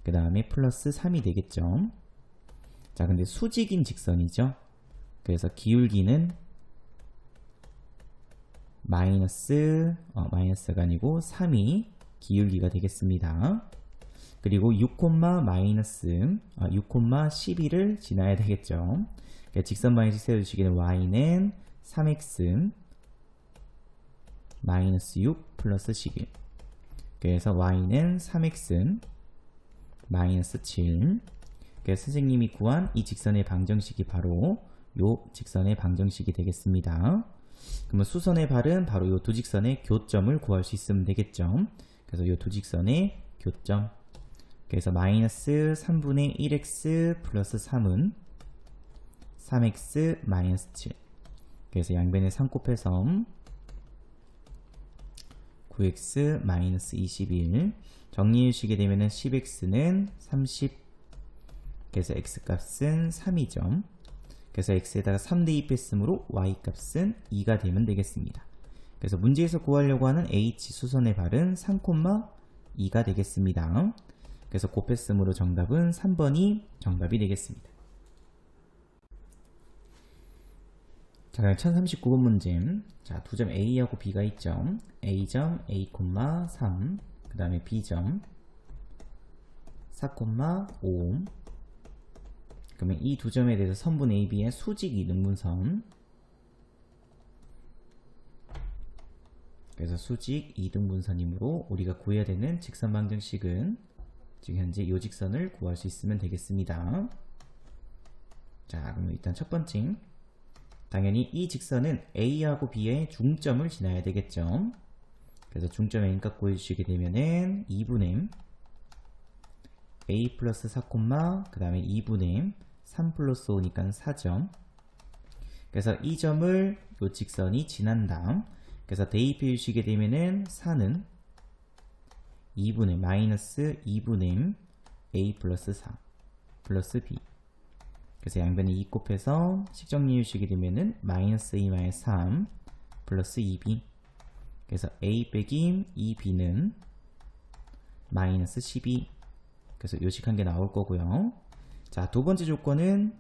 Speaker 1: 그 다음에 플러스 3이 되겠죠. 자, 근데 수직인 직선이죠. 그래서 기울기는 마이너스가 아니고 3이 기울기가 되겠습니다. 그리고 6,12를 지나야 되겠죠. 그러니까 직선 방향식 세워주시기는 y는 3x 마이너스 6 플러스 11. 그래서 y는 3x 마이너스 7. 그래서 선생님이 구한 이 직선의 방정식이 바로 요 직선의 방정식이 되겠습니다. 그러면 수선의 발은 바로 요 두 직선의 교점을 구할 수 있으면 되겠죠. 그래서 요 두 직선의 교점. 그래서 마이너스 3분의 1x 플러스 3은 3x 마이너스 7. 그래서 양변에 3 곱해서 9x 마이너스 21. 정리해 주시게 되면은 10x는 30. 그래서 x 값은 3이죠. 그래서 x에다가 3 대입했으므로 y 값은 2가 되면 되겠습니다. 그래서 문제에서 구하려고 하는 h 수선의 발은 3,2가 되겠습니다. 그래서 곱했으므로 정답은 3번이 정답이 되겠습니다. 자, 1039번 문제. 자, 두 점 A하고 B가 있죠. A점 A, 3, 그 다음에 B점 4,5. 그러면 이 두 점에 대해서 선분 AB의 수직 이등분선. 그래서 수직 이등분선이므로 우리가 구해야 되는 직선 방정식은 지금 현재 이 직선을 구할 수 있으면 되겠습니다. 자, 그럼 일단 첫 번째. 당연히 이 직선은 A하고 B의 중점을 지나야 되겠죠. 그래서 중점 N값 구해주시게 되면은 2분의 A 플러스 4, 그 다음에 2분의 3 플러스 5니까 4점. 그래서 이 점을 요 직선이 지난다. 그래서 대입해 주시게 되면은 4는 2분의 마이너스 2분의 a 플러스 4 플러스 b. 그래서 양변에 2 곱해서 식정리유식이 되면은 마이너스 a 마이너스 3 플러스 2b. 그래서 a 빼기 2b는 마이너스 12. 그래서 요식한 게 나올 거고요. 자, 두 번째 조건은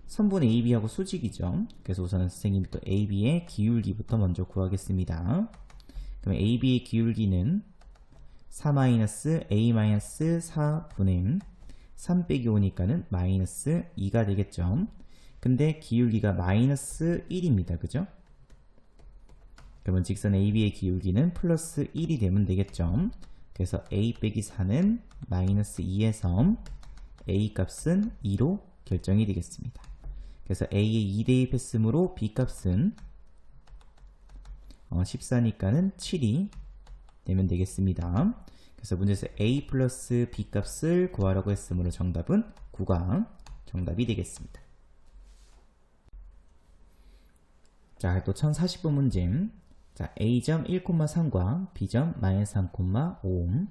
Speaker 1: 선분의 AB하고 수직이죠. 그래서 우선은 선생님이 또 AB의 기울기부터 먼저 구하겠습니다. 그럼 AB의 기울기는 4-A-4분의 3 빼기 5니까는 마이너스 2가 되겠죠. 근데 기울기가 마이너스 1입니다. 그죠? 그러면 직선 AB의 기울기는 플러스 1이 되면 되겠죠. 그래서 A 빼기 4는 마이너스 2에서 A 값은 2로 결정이 되겠습니다. 그래서 A의 2 대입했으므로 B 값은 14니까는 7이 되면 되겠습니다. 그래서 문제에서 A 플러스 B 값을 구하라고 했으므로 정답은 9가 정답이 되겠습니다. 자, 또 1040번 문제. 자, A점 1,3과 B점 마이너스 3,5.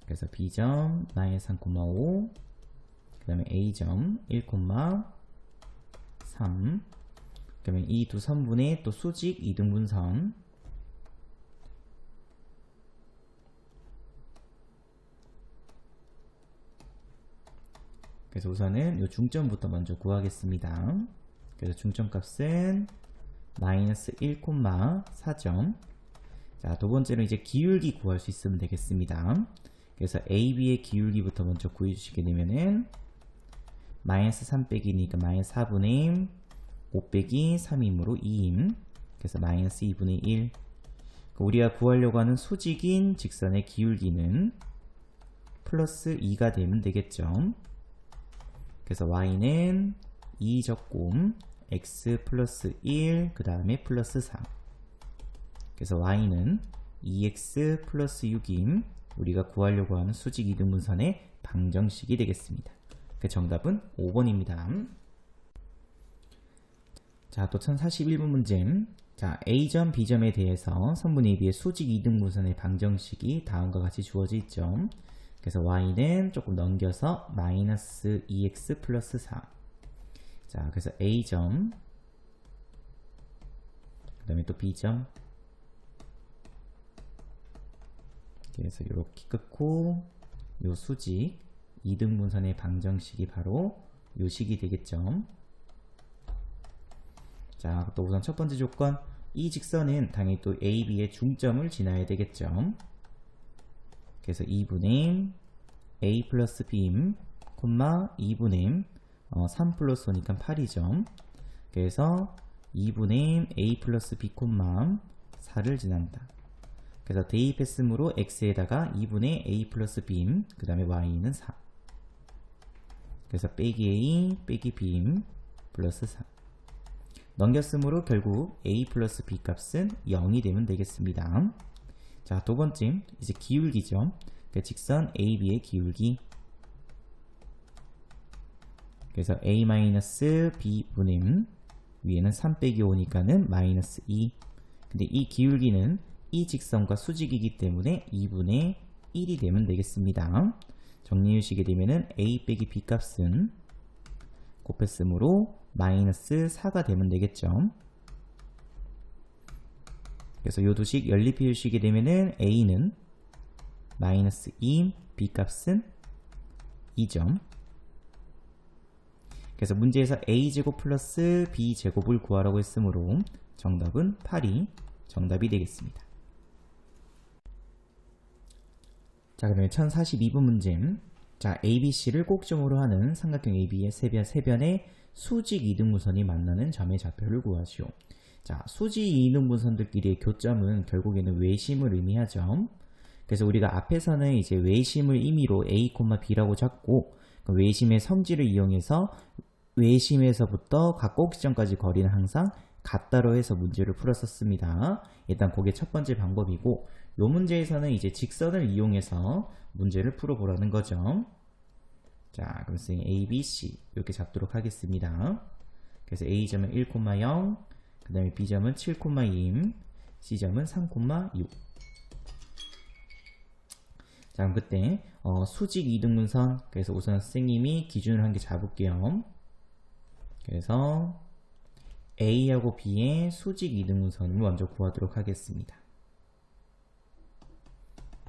Speaker 1: 그래서 B점 마이너스 3,5. 그 다음에 A점 1,3. 그러면 이 두 선분의 또 수직 이등분선. 그래서 우선은 이 중점부터 먼저 구하겠습니다. 그래서 중점값은 마이너스 1,4점. 자, 두 번째로 이제 기울기 구할 수 있으면 되겠습니다. 그래서 AB의 기울기부터 먼저 구해주시게 되면은 마이너스 3 빼기니까 마이너스 4분의 5 빼기 3이므로 2임. 그래서 마이너스 2분의 1. 우리가 구하려고 하는 수직인 직선의 기울기는 플러스 2가 되면 되겠죠. 그래서 y는 2 적금 x 플러스 1 그 다음에 플러스 4. 그래서 y는 2x 플러스 6임. 우리가 구하려고 하는 수직 이등분선의 방정식이 되겠습니다. 그 정답은 5번입니다. 자, 또 1041번 문제. 자, A점, B점에 대해서 선분 AB의 수직 이등분선의 방정식이 다음과 같이 주어져 있죠. 그래서 y는 조금 넘겨서 마이너스 2x 플러스 4. 자, 그래서 A점, 그 다음에 또 B점. 그래서 이렇게 끊고 요 수직 이등분선의 방정식이 바로 요 식이 되겠죠. 자, 또 우선 첫 번째 조건, 이 직선은 당연히 또 AB의 중점을 지나야 되겠죠. 그래서 2분의 A 플러스 B, 2분의 3 플러스 5니까 8이죠. 그래서 2분의 A 플러스 B, 4를 지난다. 그래서 대입했으므로 x에다가 2분의 A 플러스 B, 그 다음에 y는 4. 그래서 빼기 A 빼기 B 플러스 4. 넘겼으므로 결국 A 플러스 B 값은 0이 되면 되겠습니다. 자, 두 번째, 이제 기울기죠. 그 직선 AB의 기울기. 그래서 A-B분의 위에는 3 빼기 5니까는 마이너스 2. 근데 이 기울기는 이 직선과 수직이기 때문에 2분의 1이 되면 되겠습니다. 정리해주시게 되면은 A 빼기 B 값은 곱했으므로 마이너스 4가 되면 되겠죠. 그래서 요 두식 연립해 주시게 되면은 A는 마이너스 2, B 값은 2점. 그래서 문제에서 A제곱 플러스 B제곱을 구하라고 했으므로 정답은 8이 정답이 되겠습니다. 자, 그러면 1042번 문제. 자, ABC를 꼭점으로 하는 삼각형 AB의 세변의 수직 이등분선이 만나는 점의 좌표를 구하시오. 자, 수직 이등분선들끼리의 교점은 결국에는 외심을 의미하죠. 그래서 우리가 앞에서는 이제 외심을 임의로 A, B라고 잡고 그 외심의 성질을 이용해서 외심에서부터 각 꼭지점까지 거리는 항상 같다로 해서 문제를 풀었었습니다. 일단 그게 첫 번째 방법이고, 이 문제에서는 이제 직선을 이용해서 문제를 풀어보라는 거죠. 자, 그럼 선생님 A, B, C 이렇게 잡도록 하겠습니다. 그래서 A점은 1,0, 그 다음에 B점은 7,2, C점은 3,6. 자, 그럼 그때 수직 이등분선, 그래서 우선 선생님이 기준으로 한 개 잡을게요. 그래서 A하고 B의 수직 이등분선을 먼저 구하도록 하겠습니다.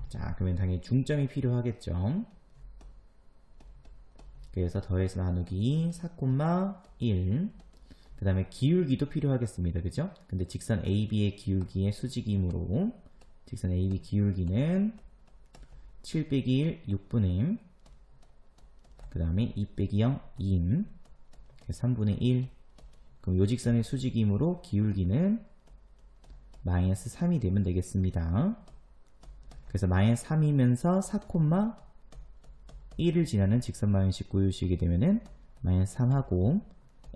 Speaker 1: 자, 그러면 당연히 중점이 필요하겠죠. 그래서 더해서 나누기 4,1, 그 다음에 기울기도 필요하겠습니다. 그죠? 근데 직선 AB의 기울기의 수직이므로 직선 AB 기울기는 7 빼기 1, 6분의 1, 그 다음에 2 빼기 0, 2인, 3분의 1. 그럼 요 직선의 수직이므로 기울기는 마이너스 3이 되면 되겠습니다. 그래서 마이너스 3이면서 4,1을 지나는 직선 방정식 구해주시게 되면은 마이너스 3하고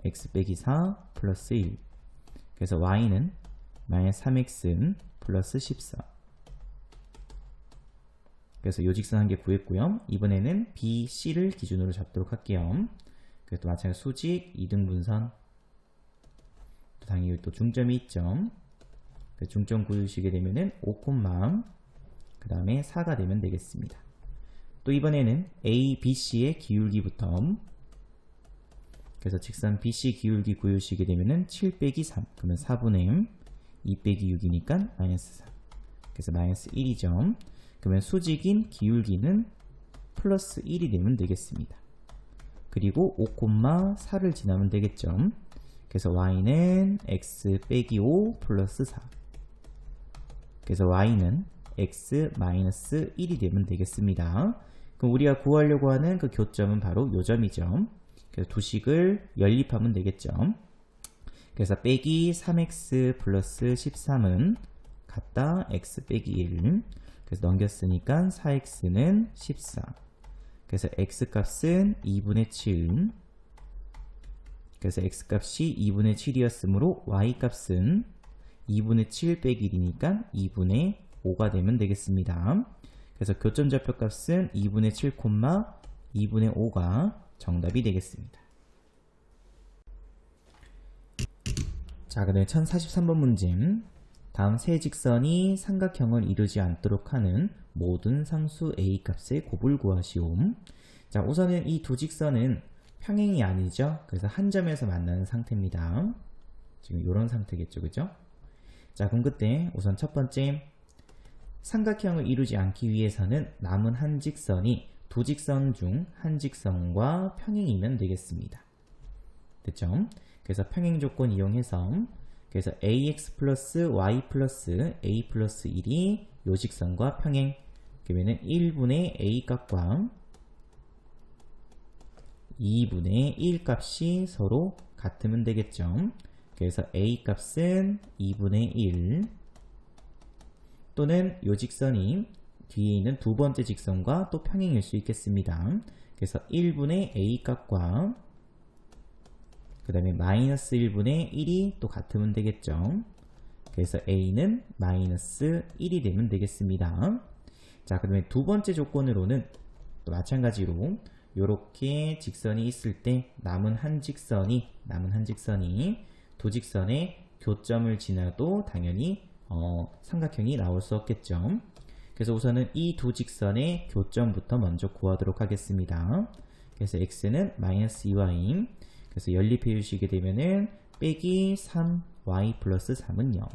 Speaker 1: x 빼기 4 플러스 1. 그래서 y는 마이너스 3x 플러스 14. 그래서 요 직선 한 개 구했고요. 이번에는 B, C를 기준으로 잡도록 할게요. 그래서 또 마찬가지로 수직, 이등분선. 또 당연히 또 중점이 있죠. 중점 구해주시게 되면은 5, 그 다음에 4가 되면 되겠습니다. 또 이번에는 A, B, C의 기울기부터, 그래서 직선 BC 기울기 구해주시게 되면은 7 빼기 3, 그러면 4분의 2 빼기 6이니까 마이너스 4. 그래서 마이너스 1이죠. 그러면 수직인 기울기는 플러스 1이 되면 되겠습니다. 그리고 5,4를 지나면 되겠죠. 그래서 y는 x 빼기 5 플러스 4. 그래서 y는 x 마이너스 1이 되면 되겠습니다. 그럼 우리가 구하려고 하는 그 교점은 바로 요 점이죠. 그래서 두 식을 연립하면 되겠죠. 그래서 빼기 3x 플러스 13은 같다 x 빼기 1. 그래서 넘겼으니까 4x는 14. 그래서 x값은 2분의 7. 그래서 x값이 2분의 7이었으므로 y값은 2분의 7 빼기 1이니까 2분의 5가 되면 되겠습니다. 그래서 교점좌표값은 2분의 7, 2분의 5가 정답이 되겠습니다. 자, 그 다음에 1043번 문제. 다음 세 직선이 삼각형을 이루지 않도록 하는 모든 상수 A 값의 곱을 구하시오. 자, 우선은 이 두 직선은 평행이 아니죠. 그래서 한 점에서 만나는 상태입니다. 지금 이런 상태겠죠. 그죠? 자, 그럼 그때 우선 첫 번째, 삼각형을 이루지 않기 위해서는 남은 한 직선이 두 직선 중 한 직선과 평행이면 되겠습니다. 됐죠? 그래서 평행 조건 이용해서, 그래서 ax 플러스 y 플러스 a 플러스 1이 요 직선과 평행. 그러면은 1분의 a 값과 2분의 1 값이 서로 같으면 되겠죠. 그래서 a 값은 2분의 1, 또는 요 직선이 뒤에 있는 두 번째 직선과 또 평행일 수 있겠습니다. 그래서 1분의 a 값과 그 다음에 마이너스 1분의 1이 또 같으면 되겠죠. 그래서 a는 마이너스 1이 되면 되겠습니다. 자, 그 다음에 두 번째 조건으로는 또 마찬가지로 요렇게 직선이 있을 때 남은 한 직선이 두 직선의 교점을 지나도 당연히 삼각형이 나올 수 없겠죠. 그래서 우선은 이 두 직선의 교점부터 먼저 구하도록 하겠습니다. 그래서 x는 마이너스 2y, 그래서 연립해 주시게 되면은 빼기 3y 플러스 3은 0.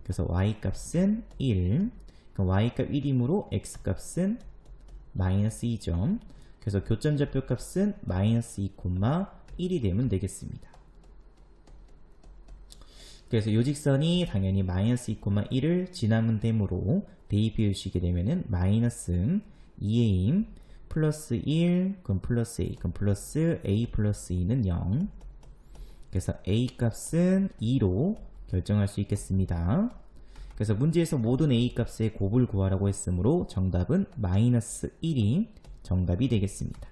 Speaker 1: 그래서 y 값은 1. 그럼 y 값 1이므로 x 값은 마이너스 2점. 그래서 교점좌표 값은 마이너스 2,1이 되면 되겠습니다. 그래서 이 직선이 당연히 마이너스 2,1을 지나면 되므로 대입해 주시게 되면은 마이너스 2a 플러스 1, 그럼 플러스 a, 그럼 플러스 a 플러스 2는 0. 그래서 a 값은 2로 결정할 수 있겠습니다. 그래서 문제에서 모든 a 값의 곱을 구하라고 했으므로 정답은 마이너스 1이 정답이 되겠습니다.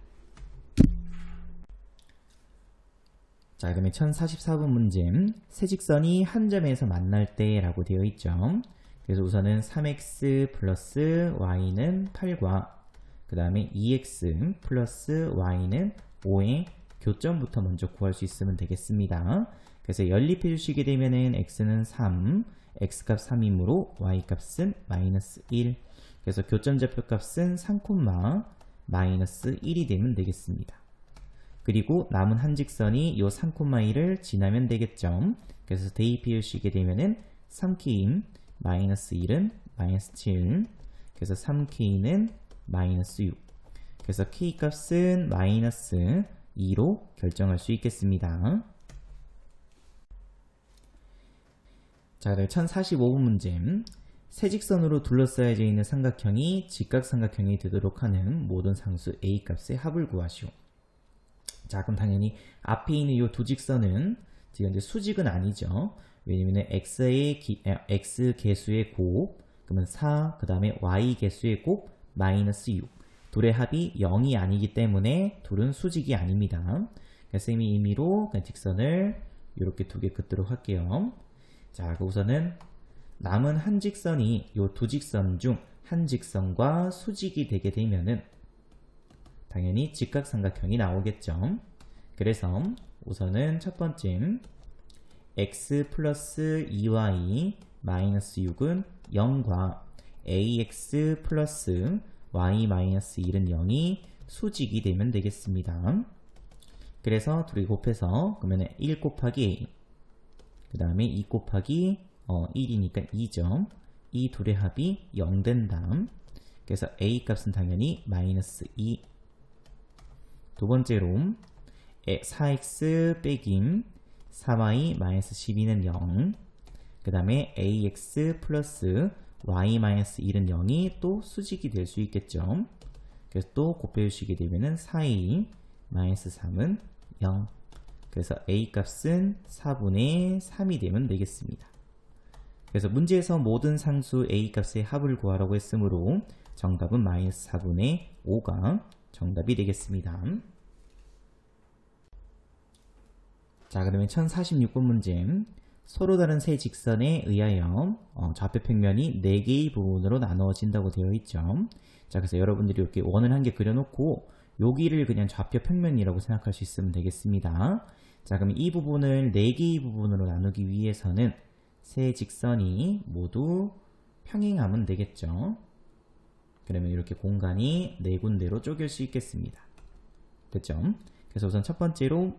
Speaker 1: 자, 그러면 1044번 문제. 세 직선이 한 점에서 만날 때 라고 되어 있죠. 그래서 우선은 3x 플러스 y는 8과 그 다음에 2x 플러스 y는 5의 교점부터 먼저 구할 수 있으면 되겠습니다. 그래서 연립해 주시게 되면은 x는 3, x값 3이므로 y값은 마이너스 1. 그래서 교점좌표값은 3, 마이너스 1이 되면 되겠습니다. 그리고 남은 한 직선이 요 3, 1을 지나면 되겠죠. 그래서 대입비를 쓰게 되면은 3K인 마이너스 1은 마이너스 7, 그래서 3K는 마이너스 6, 그래서 K값은 마이너스 2로 결정할 수 있겠습니다. 자, 그다음 1045번 문제. 세 직선으로 둘러싸여져 있는 삼각형이 직각삼각형이 되도록 하는 모든 상수 A값의 합을 구하시오. 자, 그럼 당연히 앞에 있는 이 두 직선은 지금 이제 수직은 아니죠. 왜냐면 X 개수의 곱, 그러면 4, 그 다음에 Y 개수의 곱, 마이너스 6. 둘의 합이 0이 아니기 때문에 둘은 수직이 아닙니다. 그러니까 쌤이 임의로 그냥 직선을 이렇게 두 개 긋도록 할게요. 자, 우선은 남은 한 직선이 이 두 직선 중 한 직선과 수직이 되게 되면은 당연히 직각삼각형이 나오겠죠. 그래서 우선은 첫 번째 x 플러스 2y 마이너스 6은 0과 ax 플러스 y 마이너스 1은 0이 수직이 되면 되겠습니다. 그래서 둘이 곱해서 그러면 1 곱하기 a, 그 다음에 2 곱하기 1이니까 2점, 이 둘의 합이 0 된다. 그래서 a 값은 당연히 마이너스 2. 두 번째로 4x 빼기 4y 마이너스 12는 0, 그 다음에 ax 플러스 y 마이너스 1은 0이 또 수직이 될 수 있겠죠. 그래서 또 곱해주시게 되면은 4a 마이너스 3은 0. 그래서 a 값은 4분의 3이 되면 되겠습니다. 그래서 문제에서 모든 상수 a 값의 합을 구하라고 했으므로 정답은 마이너스 4분의 5가 정답이 되겠습니다. 자, 그러면 1046번 문제. 서로 다른 세 직선에 의하여 좌표 평면이 4개의 부분으로 나누어진다고 되어 있죠. 자, 그래서 여러분들이 이렇게 원을 한 개 그려놓고 여기를 그냥 좌표 평면이라고 생각할 수 있으면 되겠습니다. 자, 그럼 이 부분을 4개의 부분으로 나누기 위해서는 세 직선이 모두 평행하면 되겠죠. 그러면 이렇게 공간이 4군데로 쪼갤 수 있겠습니다. 됐죠? 그래서 우선 첫 번째로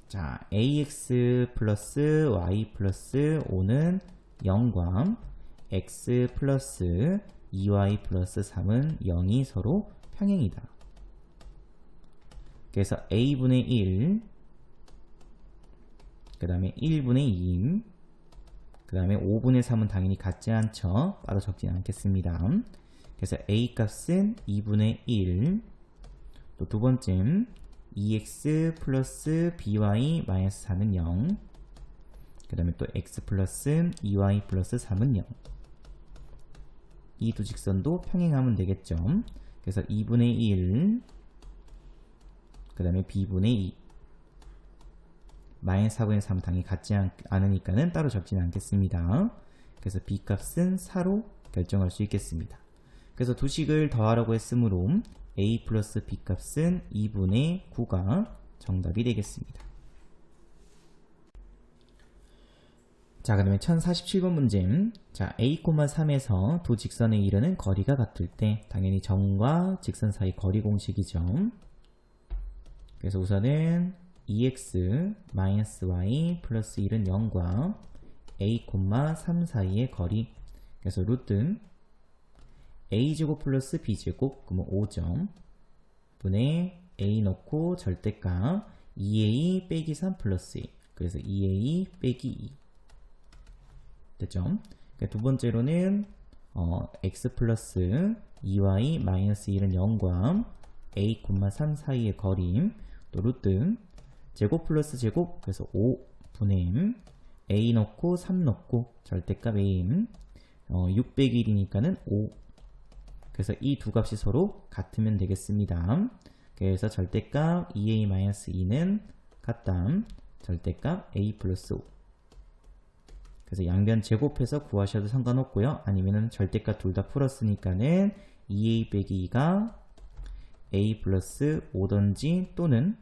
Speaker 1: 자, ax 플러스 y 플러스 5는 0과 x 플러스 2y 플러스 3은 0이 서로 평행이다. 그래서 a분의 1, 그 다음에 1분의 2, 그 다음에 5분의 3은 당연히 같지 않죠. 바로 적진 않겠습니다. 그래서 a 값은 2분의 1, 또 두 번째 2x 플러스 by 마이너스 4는 0, 그 다음에 또 x 플러스 2y 플러스 3은 0. 이 두 직선도 평행하면 되겠죠. 그래서 2분의 1, 그 다음에 b분의 2, 마이너스 4분의 3은 당연히 같지 않으니까는 따로 적지는 않겠습니다. 그래서 b 값은 4로 결정할 수 있겠습니다. 그래서 두 식을 더하라고 했으므로 a 플러스 b 값은 2분의 9가 정답이 되겠습니다. 자, 그러면 1047번 문제. 자, a,3에서 두 직선에 이르는 거리가 같을 때 당연히 점과 직선 사이 거리 공식이죠. 그래서 우선은 2x 마이너스 y 플러스 1은 0과 a,3 사이의 거리. 그래서 루트 a제곱 플러스 b제곱, 그러면 5점 분의 a 넣고 절대값 2a 빼기 3 플러스 2, 그래서 2a 빼기 2 됐죠? 그러니까 두 번째로는 x 플러스 2y 마이너스 1은 0과 a,3 사이의 거리, 또 루트 제곱 플러스 제곱, 그래서 5분의 a 넣고 3 넣고 절대값 a 6 빼기 1이니까는 5. 그래서 이 두 값이 서로 같으면 되겠습니다. 그래서 절대값 2a-2는 같다. 절대값 a 플러스 5. 그래서 양변 제곱해서 구하셔도 상관없고요. 아니면은 절대값 둘 다 풀었으니까는 2a 빼기 2가 a 플러스 5던지 또는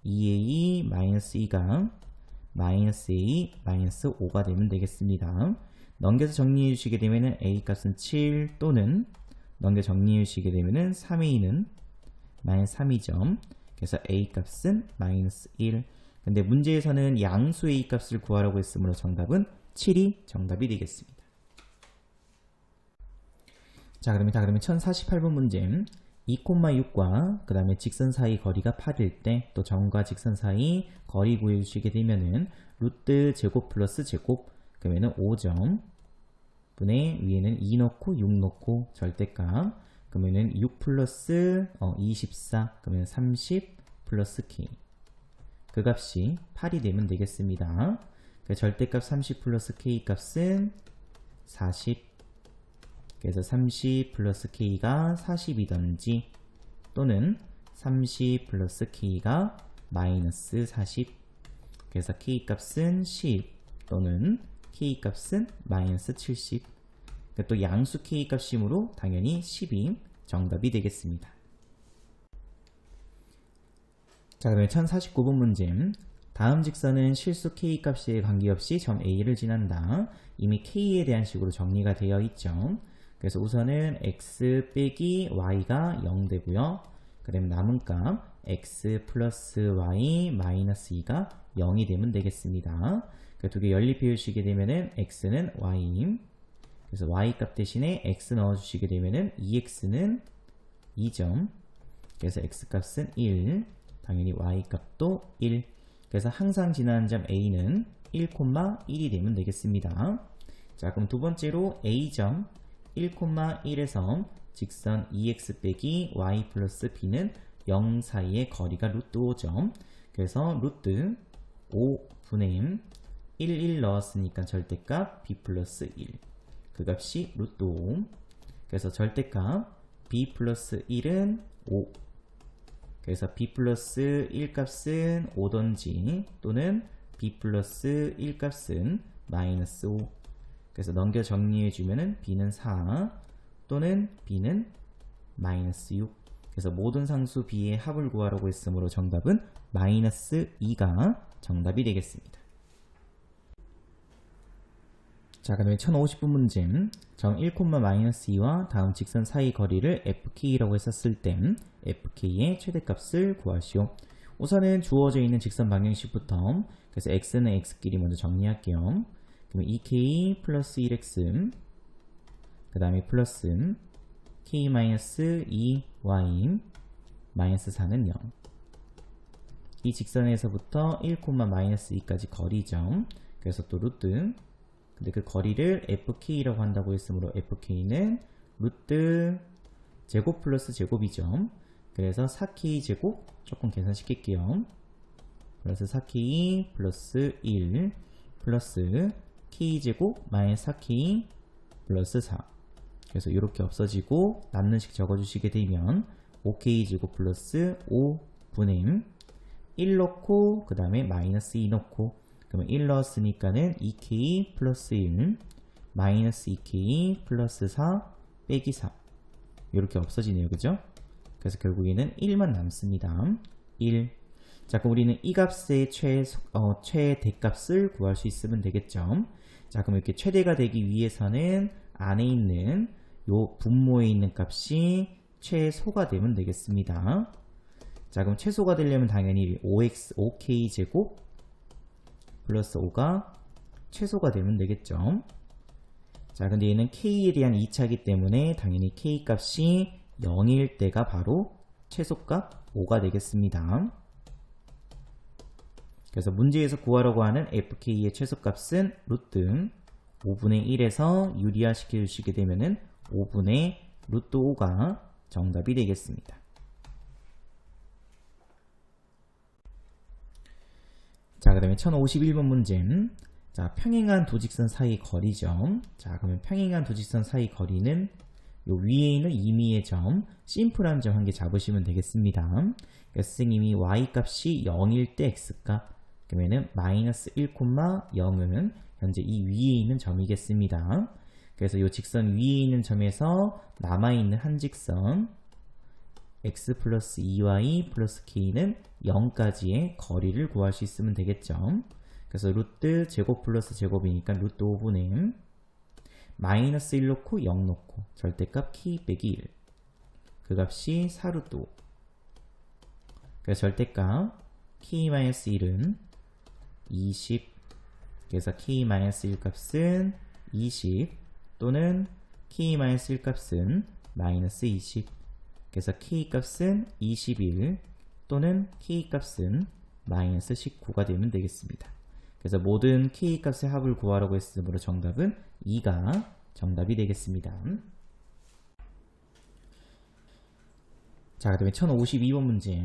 Speaker 1: 2a 마이너스 2가 마이너스 a 마이너스 5가 되면 되겠습니다. 넘겨서 정리해 주시게 되면은 a 값은 7 또는 넘겨 정리해 주시게 되면은 3a는 마이너스 3이죠. 그래서 a 값은 마이너스 1. 근데 문제에서는 양수 a 값을 구하라고 했으므로 정답은 7이 정답이 되겠습니다. 자, 그러면 1048번 문제. 2,6과 그 다음에 직선 사이 거리가 8일 때 또 점과 직선 사이 거리 구해주시게 되면은 루트 제곱 플러스 제곱 그러면은 5점 분의 위에는 2 넣고 6 넣고 절대값 그러면은 6 플러스 24 그러면 30 플러스 k 그 값이 8이 되면 되겠습니다. 그 절대값 30 플러스 k 값은 40 그래서 30 플러스 k가 40이던지 또는 30 플러스 k가 마이너스 40 그래서 k 값은 10 또는 k 값은 마이너스 70 또 양수 k 값이므로 당연히 10이 정답이 되겠습니다. 자, 그러면 1049번 문제. 다음 직선은 실수 k 값에 관계없이 점 A를 지난다. 이미 k에 대한 식으로 정리가 되어 있죠. 그래서 우선은 x 빼기 y가 0 되고요. 그 다음 남은 값 x 플러스 y 마이너스 2가 0이 되면 되겠습니다. 그 두 개 연립해 주시게 되면은 x는 y 그래서 y 값 대신에 x 넣어 주시게 되면은 2x는 2점 그래서 x 값은 1 당연히 y 값도 1 그래서 항상 지나는 점 a는 1,1이 되면 되겠습니다. 자, 그럼 두 번째로 a점 1,1에서 직선 2x 빼기 y 플러스 b는 0 사이의 거리가 루트 5점 그래서 루트 5분의 1 넣었으니까 절대값 b 플러스 1 그 값이 루트 5 그래서 절대값 b 플러스 1은 5 그래서 b 플러스 1 값은 5던지 또는 b 플러스 1 값은 마이너스 5 그래서 넘겨 정리해 주면은 b는 4 또는 b는 마이너스 6 그래서 모든 상수 b의 합을 구하라고 했으므로 정답은 마이너스 2가 정답이 되겠습니다. 자, 그 다음에 1050분 문제. 점 1,-2와 다음 직선 사이 거리를 fk라고 했었을 땐 fk의 최대값을 구하시오. 우선은 주어져 있는 직선 방정식부터 그래서 x는 x끼리 먼저 정리할게요. 그러면 2k 플러스 1x 그 다음에 플러스 k 마이너스 2y 마이너스 4는 0 이 직선에서부터 1,-2까지 거리죠. 그래서 또 루트 근데 그 거리를 fk라고 한다고 했으므로 fk는 루트 제곱 플러스 제곱이죠. 그래서 4k 제곱 조금 계산시킬게요. 플러스 4k 플러스 1 플러스 k제곱 마이너스 4k 플러스 4 그래서 이렇게 없어지고 남는 식 적어주시게 되면 5k제곱 플러스 5분의 1 넣고 그 다음에 마이너스 2 넣고 그러면 1 넣었으니까는 2k 플러스 1 마이너스 2k 플러스 4 빼기 4 이렇게 없어지네요. 그죠? 그래서 결국에는 1만 남습니다. 1 자, 그럼 우리는 이 값의 최대값을 구할 수 있으면 되겠죠. 자, 그럼 이렇게 최대가 되기 위해서는 안에 있는 요 분모에 있는 값이 최소가 되면 되겠습니다. 자, 그럼 최소가 되려면 당연히 5k 제곱 플러스 5가 최소가 되면 되겠죠. 자, 근데 얘는 k에 대한 2차이기 때문에 당연히 k 값이 0일 때가 바로 최소값 5가 되겠습니다. 그래서 문제에서 구하라고 하는 fk의 최소값은 루트 5분의 1에서 유리화 시켜주시게 되면은 5분의 루트 5가 정답이 되겠습니다. 자, 그 다음에 1051번 문제. 자, 평행한 두 직선 사이 거리죠. 자, 그러면 평행한 두 직선 사이 거리는 요 위에 있는 임의의 점, 심플한 점 한 개 잡으시면 되겠습니다. 그러니까 선생님이 y 값이 0일 때 x 값, 그러면은 마이너스 1,0은 현재 이 위에 있는 점이겠습니다. 그래서 이 직선 위에 있는 점에서 남아있는 한 직선 x 플러스 2y 플러스 k는 0까지의 거리를 구할 수 있으면 되겠죠. 그래서 루트 제곱 플러스 제곱이니까 루트 5분의 마이너스 1 놓고 0 놓고 절대값 키 빼기 1. 그 값이 4루트 5. 그래서 절대값 k 마이너스 1은 20. 그래서 k 마이너스 1 값은 20 또는 k 마이너스 1 값은 마이너스 20. 그래서 k 값은 21 또는 k 값은 마이너스 19가 되면 되겠습니다. 그래서 모든 k 값의 합을 구하라고 했으므로 정답은 2가 정답이 되겠습니다. 자, 그 다음에 1052번 문제.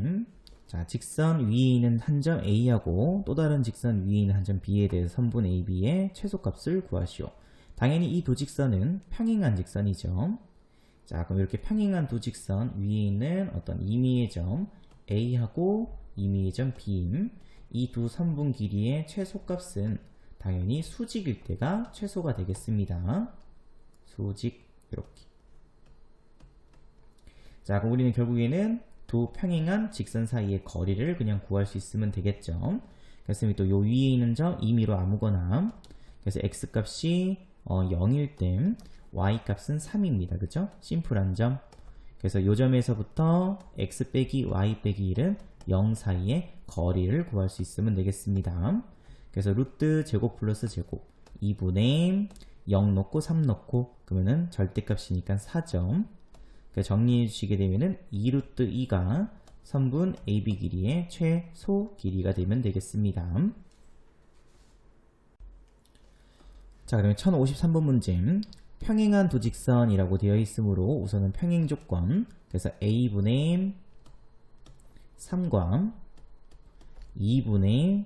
Speaker 1: 자, 직선 위에 있는 한 점 A하고 또 다른 직선 위에 있는 한 점 B에 대해서 선분 AB의 최소값을 구하시오. 당연히 이 두 직선은 평행한 직선이죠. 자, 그럼 이렇게 평행한 두 직선 위에 있는 어떤 임의의 점 A하고 임의의 점 B, 이 두 선분 길이의 최소값은 당연히 수직일 때가 최소가 되겠습니다. 수직 이렇게. 자, 그럼 우리는 결국에는 두 평행한 직선 사이의 거리를 그냥 구할 수 있으면 되겠죠. 그래서 또 요 위에 있는 점 임의로 아무거나, 그래서 x값이 0일 때 y값은 3입니다. 그죠? 심플한 점. 그래서 요 점에서부터 x 빼기 y 빼기 1은 0 사이의 거리를 구할 수 있으면 되겠습니다. 그래서 루트 제곱 플러스 제곱 2분의 0 넣고 3 넣고 그러면은 절대값이니까 4점. 정리해 주시게 되면은 2루트 2가 선분 AB 길이의 최소 길이가 되면 되겠습니다. 자, 그러면 1053번 문제. 평행한 두 직선이라고 되어 있으므로 우선은 평행 조건, 그래서 A분의 3과 2분의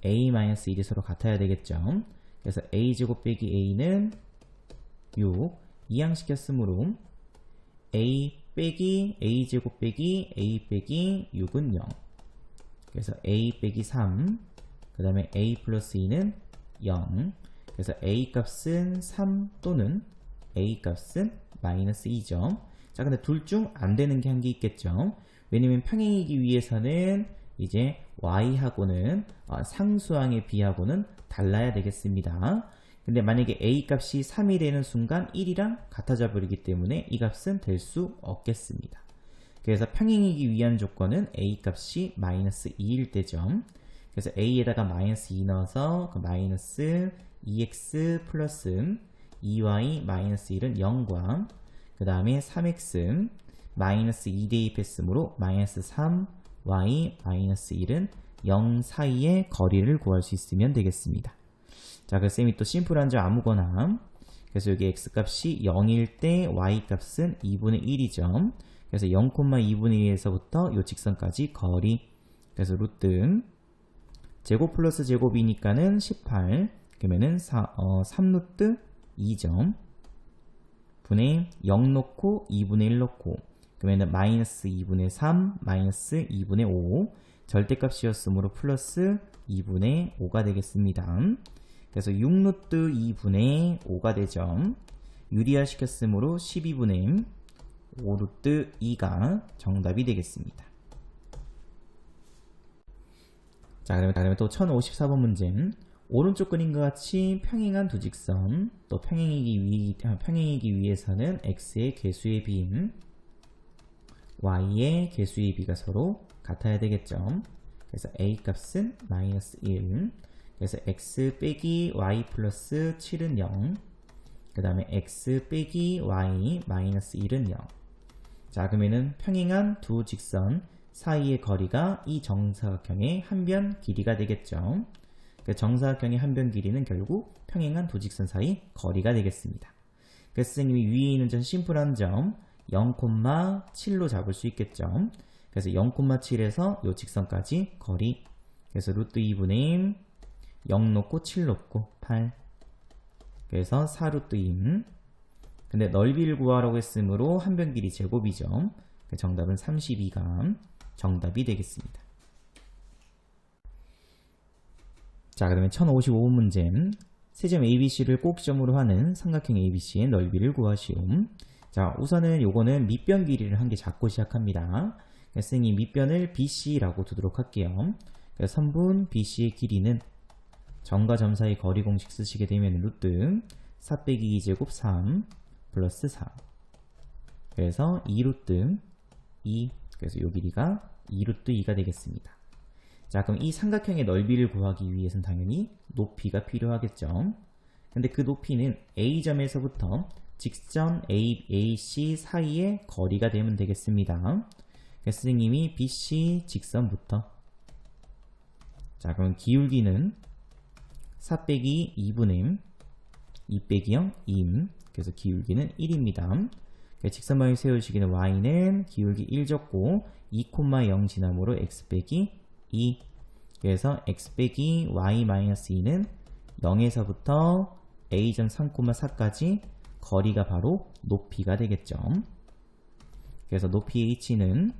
Speaker 1: A-1이 서로 같아야 되겠죠. 그래서 A제곱 빼기 A는 6, 이항시켰으므로 A 빼기 A제곱 빼기 A 빼기 6은 0. 그래서 A 빼기 3, 그 다음에 A 플러스 2는 0. 그래서 A 값은 3 또는 A 값은 마이너스 2죠. 자, 근데 둘 중 안 되는 게 한 개 있겠죠. 왜냐면 평행이기 위해서는 이제 Y하고는 상수항의 B하고는 달라야 되겠습니다. 근데 만약에 A 값이 3이 되는 순간 1이랑 같아져 버리기 때문에 이 값은 될 수 없겠습니다. 그래서 평행이기 위한 조건은 A 값이 마이너스 2일 때죠. 그래서 A에다가 마이너스 2 넣어서 그 마이너스 2x 플러스 2y 마이너스 1은 0과 그 다음에 3x 마이너스 2 대입했으므로 마이너스 3y 마이너스 1은 0 사이의 거리를 구할 수 있으면 되겠습니다. 자, 그 쌤이 또 심플한 점 아무거나, 그래서 여기 x값이 0일 때 y값은 2분의 1이죠. 그래서 0,2분의 1에서부터 요 직선까지 거리, 그래서 루트 제곱 플러스 제곱이니까는 18, 그러면은 3루트 2점 분의 0 놓고 2분의 1 놓고 그러면은 마이너스 2분의 3 마이너스 2분의 5 절대값이었으므로 플러스 2분의 5가 되겠습니다. 그래서 6루트 2분의 5가 되죠. 유리화 시켰으므로 12분의 5루트 2가 정답이 되겠습니다. 자, 그러면 또 1054번 문제. 오른쪽 그림과 같이 평행한 두 직선, 또 평행이기 위해서는 x의 개수의 비임, y의 개수의 비가 서로 같아야 되겠죠. 그래서 a 값은 마이너스 1, 그래서 x 빼기 y 플러스 7은 0, 그 다음에 x 빼기 y 마이너스 1은 0. 자, 그러면은 평행한 두 직선 사이의 거리가 이 정사각형의 한 변 길이가 되겠죠. 그 정사각형의 한 변 길이는 결국 평행한 두 직선 사이 거리가 되겠습니다. 그래서 선생님이 위에 있는 점 심플한 점 0,7로 잡을 수 있겠죠. 그래서 0,7에서 이 직선까지 거리, 그래서 루트 2분의 0 놓고 7 놓고 8, 그래서 4루트 2. 근데 넓이를 구하라고 했으므로 한 변 길이 제곱이죠. 정답은 32가 정답이 되겠습니다. 자, 그러면 1055번 문제. 세점 ABC를 꼭지점으로 하는 삼각형 ABC의 넓이를 구하시오. 자, 우선은 요거는 밑변 길이를 한 개 잡고 시작합니다. 그래서 이 밑변을 BC라고 두도록 할게요. 그래서 선분 BC의 길이는 점과 점 사이 거리 공식 쓰시게 되면 루트 4 빼기 2제곱 3 플러스 4. 그래서 2루트 2. 그래서 요 길이가 2루트 2가 되겠습니다. 자, 그럼 이 삼각형의 넓이를 구하기 위해서는 당연히 높이가 필요하겠죠. 근데 그 높이는 A점에서부터 직선 AC 사이의 거리가 되면 되겠습니다. 그래서 선생님이 BC 직선부터, 자, 그럼 기울기는 4 빼기 2분의 2 빼기 0 2임. 그래서 기울기는 1입니다. 직선방을 세우시기는 y는 기울기 1 적고 2,0 지남으로 x 빼기 2. 그래서 x 빼기 y 마이너스 2는 0에서부터 a점 3,4까지 거리가 바로 높이가 되겠죠. 그래서 높이 h는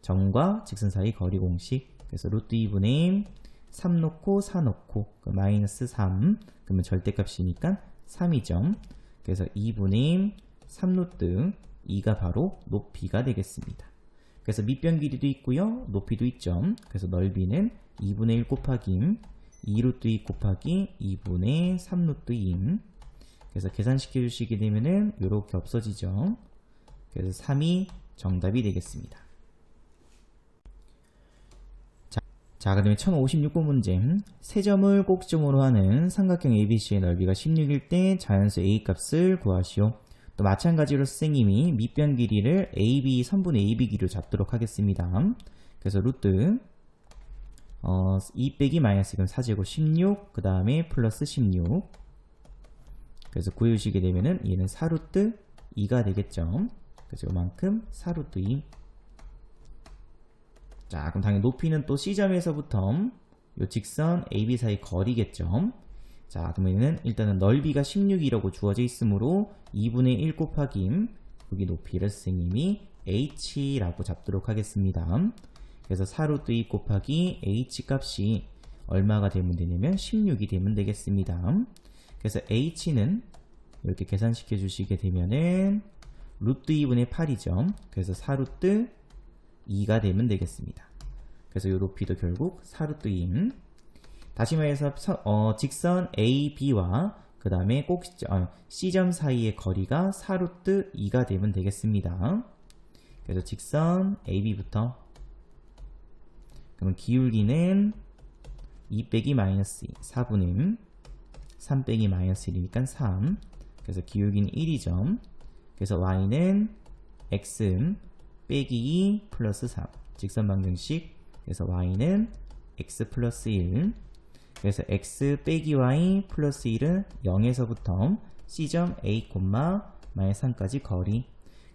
Speaker 1: 점과 직선 사이 거리 공식. 그래서 루트 2분의 3 놓고 4 놓고 마이너스 3. 그러면 절대값이니까 3이죠. 그래서 2분의 3루트 2가 바로 높이가 되겠습니다. 그래서 밑변 길이도 있고요. 높이도 있죠. 그래서 넓이는 2분의 1 곱하기 2루트 2 곱하기 2분의 3루트 2. 그래서 계산시켜 주시게 되면은 이렇게 없어지죠. 그래서 3이 정답이 되겠습니다. 자, 그 다음에 1056번 문제. 세 점을 꼭지점으로 하는 삼각형 ABC의 넓이가 16일 때 자연수 A 값을 구하시오. 또 마찬가지로 선생님이 밑변 길이를 AB 선분의 AB 길이로 잡도록 하겠습니다. 그래서 루트 2 빼기 마이너스 4제곱 16, 그 다음에 플러스 16. 그래서 구해주시게 되면은 얘는 4루트 2가 되겠죠. 그래서 이만큼 4루트 2. 자, 그럼 당연히 높이는 또 C점에서부터 요 직선 AB 사이 거리겠죠. 자, 그러면은 일단은 넓이가 16이라고 주어져 있으므로 2분의 1 곱하기 여기 높이를 선생님이 h라고 잡도록 하겠습니다. 그래서 4루트 2 곱하기 h 값이 얼마가 되면 되냐면 16이 되면 되겠습니다. 그래서 h는 이렇게 계산시켜 주시게 되면은 루트 2분의 8이죠. 그래서 4루트 2가 되면 되겠습니다. 그래서 이 높이도 결국 4루트 2. 다시 말해서 직선 AB와 그 다음에 꼭 C점 사이의 거리가 4루트 2가 되면 되겠습니다. 그래서 직선 AB부터, 그러면 기울기는 2 빼기 마이너스 2, 4분의 3 빼기 마이너스 1이니까 3. 그래서 기울기는 1이죠. 그래서 y는 x 빼기 2 플러스 3. 직선 방정식. 그래서 y는 x 플러스 1. 그래서 x 빼기 y 플러스 1은 0에서부터 C점 A, 마이너스 3까지 거리.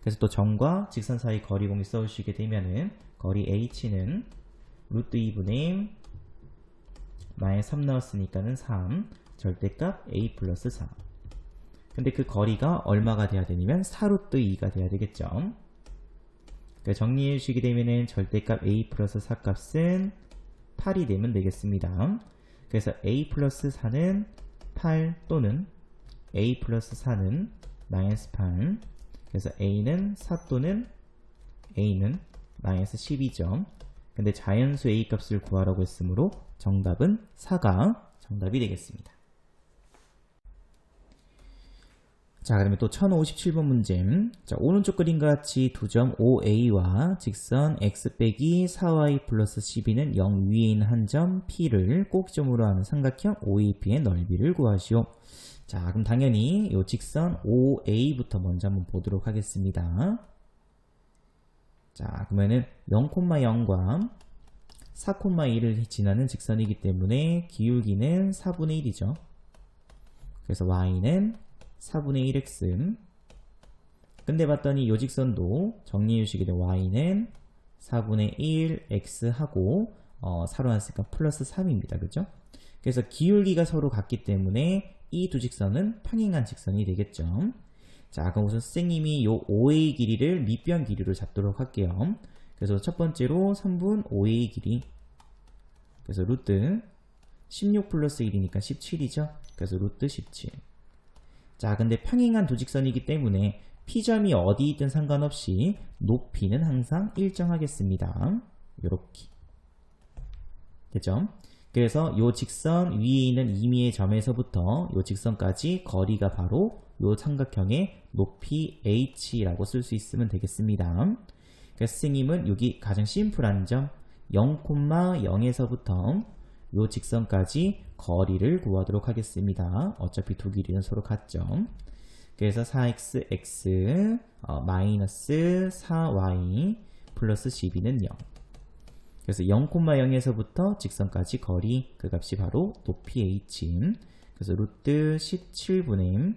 Speaker 1: 그래서 또 점과 직선 사이 거리 공식 써주시게 되면은 거리 h는 루트 2분의 마이너스 3 넣었으니까는 3. 절대값 a 플러스 4. 근데 그 거리가 얼마가 돼야 되냐면 4루트 2가 돼야 되겠죠. 그러니까 정리해 주시게 되면은 절대값 a 플러스 4 값은 8이 되면 되겠습니다. 그래서 a 플러스 4는 8 또는 a 플러스 4는 마이너스 8. 그래서 a는 4 또는 a는 마이너스 10이죠. 근데 자연수 a 값을 구하라고 했으므로 정답은 4가 정답이 되겠습니다. 자, 그러면 또 1057번 문제. 자, 오른쪽 그림과 같이 두 점 OA와 직선 x 빼기 4y 플러스 12는 0 위에 있는 한 점 P를 꼭지점으로 하는 삼각형 OAP의 넓이를 구하시오. 자, 그럼 당연히 이 직선 OA부터 먼저 한번 보도록 하겠습니다. 자, 그러면은 0,0과 4,1을 지나는 직선이기 때문에 기울기는 4분의 1이죠. 그래서 y는 4분의 1x. 근데 봤더니 이 직선도 정리해 주시게 되면 y는 4분의 1x 하고 사로 놨으니까 플러스 3입니다. 그죠? 그래서 기울기가 서로 같기 때문에 이 두 직선은 평행한 직선이 되겠죠. 자, 그럼 우선 선생님이 이 OA 길이를 밑변 길이로 잡도록 할게요. 그래서 첫 번째로 3분 OA 길이. 그래서 루트 16 플러스 1이니까 17이죠. 그래서 루트 17. 자, 근데 평행한 두 직선이기 때문에 P점이 어디 있든 상관없이 높이는 항상 일정하겠습니다. 요렇게. 됐죠? 그래서 요 직선 위에 있는 임의의 점에서부터 요 직선까지 거리가 바로 요 삼각형의 높이 h라고 쓸 수 있으면 되겠습니다. 그래서 선생님은 여기 가장 심플한 점 0,0에서부터 요 직선까지 거리를 구하도록 하겠습니다. 어차피 두 길이는 서로 같죠. 그래서 4x 마이너스 4y 플러스 12는 0. 그래서 0,0에서부터 직선까지 거리 그 값이 바로 높이 h. 그래서 루트 17분의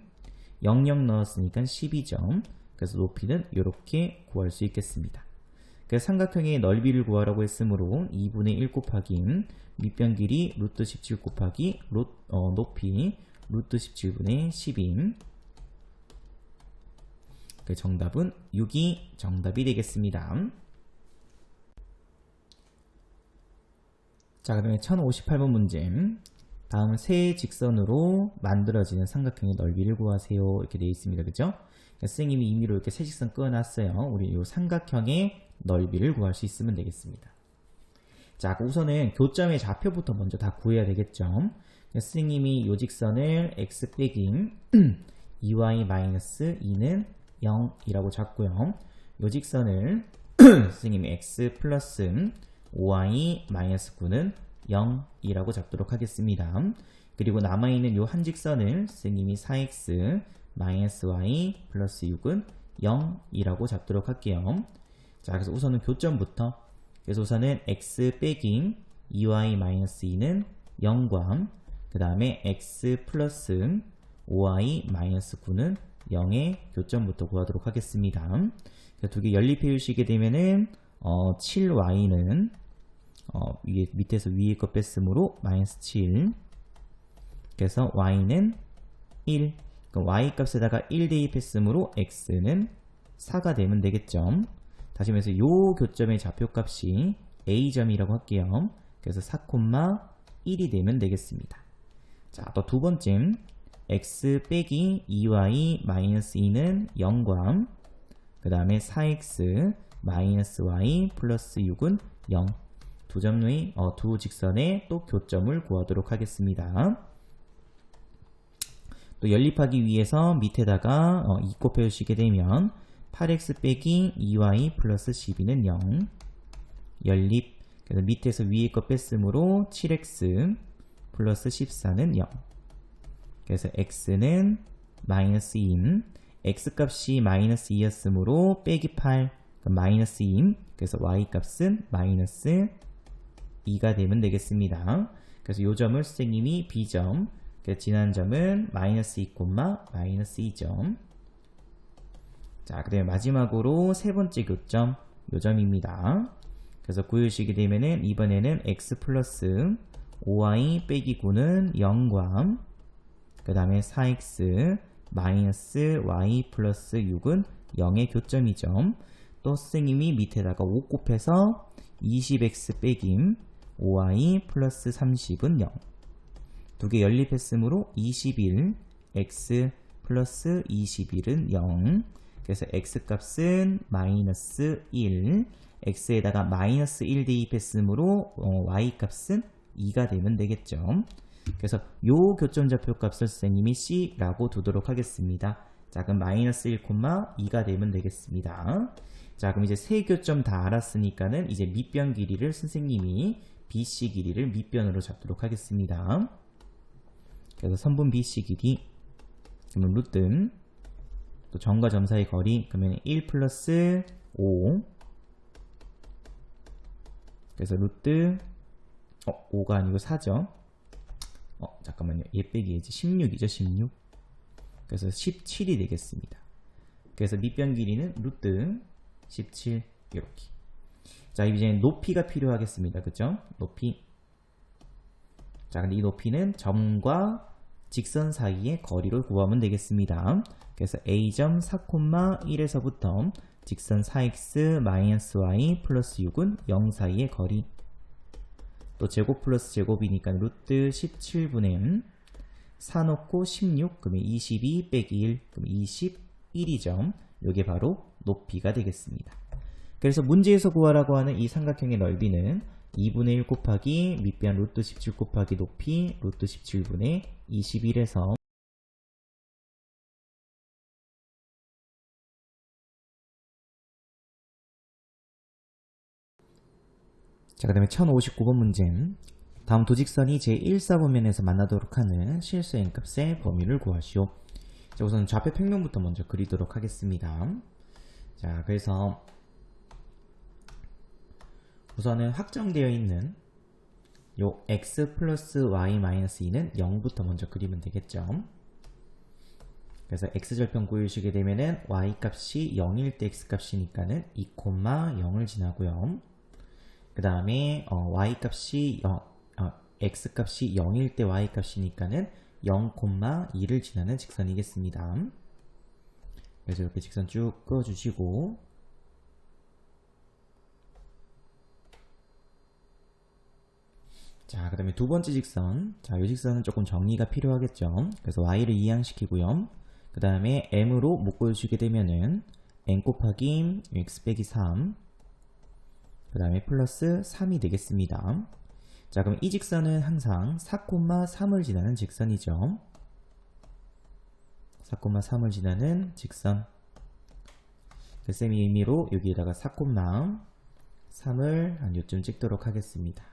Speaker 1: 00 넣었으니까 12점. 그래서 높이는 이렇게 구할 수 있겠습니다. 그래서 삼각형의 넓이를 구하라고 했으므로 2분의 1 곱하기 밑변 길이 루트 17 곱하기 높이 루트 17분의 12. 그 정답은 6이 정답이 되겠습니다. 자, 그 다음에 1058번 문제. 다음 세 직선으로 만들어지는 삼각형의 넓이를 구하세요. 이렇게 되어 있습니다. 그죠? 선생님이 임의로 이렇게 세 직선 끄어놨어요. 우리 이 삼각형의 넓이를 구할 수 있으면 되겠습니다. 자, 우선은 교점의 좌표부터 먼저 다 구해야 되겠죠. 선생님이 이 직선을 x 빼기 2y-2는 0이라고 잡고요. 이 직선을 선생님이 x 플러스 5y-9는 0이라고 잡도록 하겠습니다. 그리고 남아있는 이 한 직선을 선생님이 4x y 플러스 6은 0이라고 잡도록 할게요. 자, 그래서 우선은 교점부터. 그래서 우선은 x 빼기 2y-2는 0과 그 다음에 x 플러스 5y-9는 0의 교점부터 구하도록 하겠습니다. 두 개 연립해 주시게 되면은 7y는 밑에서 위에 거 뺐으므로 마이너스 7. 그래서 y는 1. 그럼 y 값에다가 1 대입했으므로 x는 4가 되면 되겠죠. 다시 말해서 요 교점의 좌표값이 a점이라고 할게요. 그래서 4,1이 되면 되겠습니다. 자, 또 두 번째 x 빼기 2y-2는 0과 그 다음에 4x y 플러스 6은 0. 두 점의 두 직선의 또 교점을 구하도록 하겠습니다. 또 연립하기 위해서 밑에다가 2 곱해주시게 되면 8x 빼기 2y 플러스 12는 0. 연립. 그래서 밑에서 위에 거 뺐으므로 7x 플러스 14는 0. 그래서 x는 마이너스 2. x값이 마이너스 2였으므로 빼기 8. 마이너스 2. 그래서 y값은 마이너스 2가 되면 되겠습니다. 그래서 이 점을 선생님이 b점. 그래서 지난 점은 마이너스 2, 마이너스 2점. 자, 그 다음에 마지막으로 세 번째 교점, 요 점입니다. 그래서 구해주시게 되면은 이번에는 x 플러스 5y 빼기 9는 0과 그 다음에 4x 마이너스 y 플러스 6은 0의 교점이죠. 또 선생님이 밑에다가 5 곱해서 20x 빼기 5y 플러스 30은 0. 두 개 연립했으므로 21, x 플러스 21은 0. 그래서 x값은 마이너스 1, x에다가 마이너스 1 대입했으므로 y값은 2가 되면 되겠죠. 그래서 요 교점 좌표 값을 선생님이 c라고 두도록 하겠습니다. 자, 그럼 마이너스 1,2가 되면 되겠습니다. 자, 그럼 이제 세 교점 다 알았으니까는 이제 밑변 길이를 선생님이 BC 길이를 밑변으로 잡도록 하겠습니다. 그래서 선분 BC 길이 그러면 루트 또 점과 점 사이 거리 그러면 1 플러스 5. 그래서 루트 5가 아니고 4죠. 잠깐만요. 얘 빼기 이제 16이죠. 16. 그래서 17이 되겠습니다. 그래서 밑변 길이는 루트 17 이렇게. 자, 이제 높이가 필요하겠습니다. 그죠? 높이. 자, 근데 이 높이는 점과 직선 사이의 거리를 구하면 되겠습니다. 그래서 a점 4,1에서부터 직선 4x-y 플러스 6은 0 사이의 거리. 또 제곱 플러스 제곱이니까 루트 17분의 4 넣고 16, 그러면 22 빼기 1, 그러면 21이죠. 이게 바로 높이가 되겠습니다. 그래서 문제에서 구하라고 하는 이 삼각형의 넓이는 2분의 1 곱하기 밑변 루트 17 곱하기 높이 루트 17분의 21에서 자, 그 다음에 1059번 문제. 다음 두 직선이 제1사분면에서 만나도록 하는 실수 n값의 범위를 구하시오. 자, 우선 좌표 평면부터 먼저 그리도록 하겠습니다. 자, 그래서 우선은 확정되어 있는 요 x 플러스 y 마이너스 2는 0부터 먼저 그리면 되겠죠. 그래서 x절편 구해주시게 되면은 y 값이 0일 때 x 값이니까는 2,0을 지나고요. 그 다음에 y 값이 x 값이 0일 때 y 값이니까는 0,2를 지나는 직선이겠습니다. 그래서 이렇게 직선 쭉 그어주시고, 자, 그 다음에 두 번째 직선. 자, 이 직선은 조금 정리가 필요하겠죠. 그래서 y를 이항시키고요. 그 다음에 m으로 묶어주시게 되면은 n 곱하기 x 빼기 3, 그 다음에 플러스 3이 되겠습니다. 자, 그럼 이 직선은 항상 4,3을 지나는 직선이죠. 4,3을 지나는 직선. 그 셈의 의미로 여기에다가 4,3을 한 요쯤 찍도록 하겠습니다.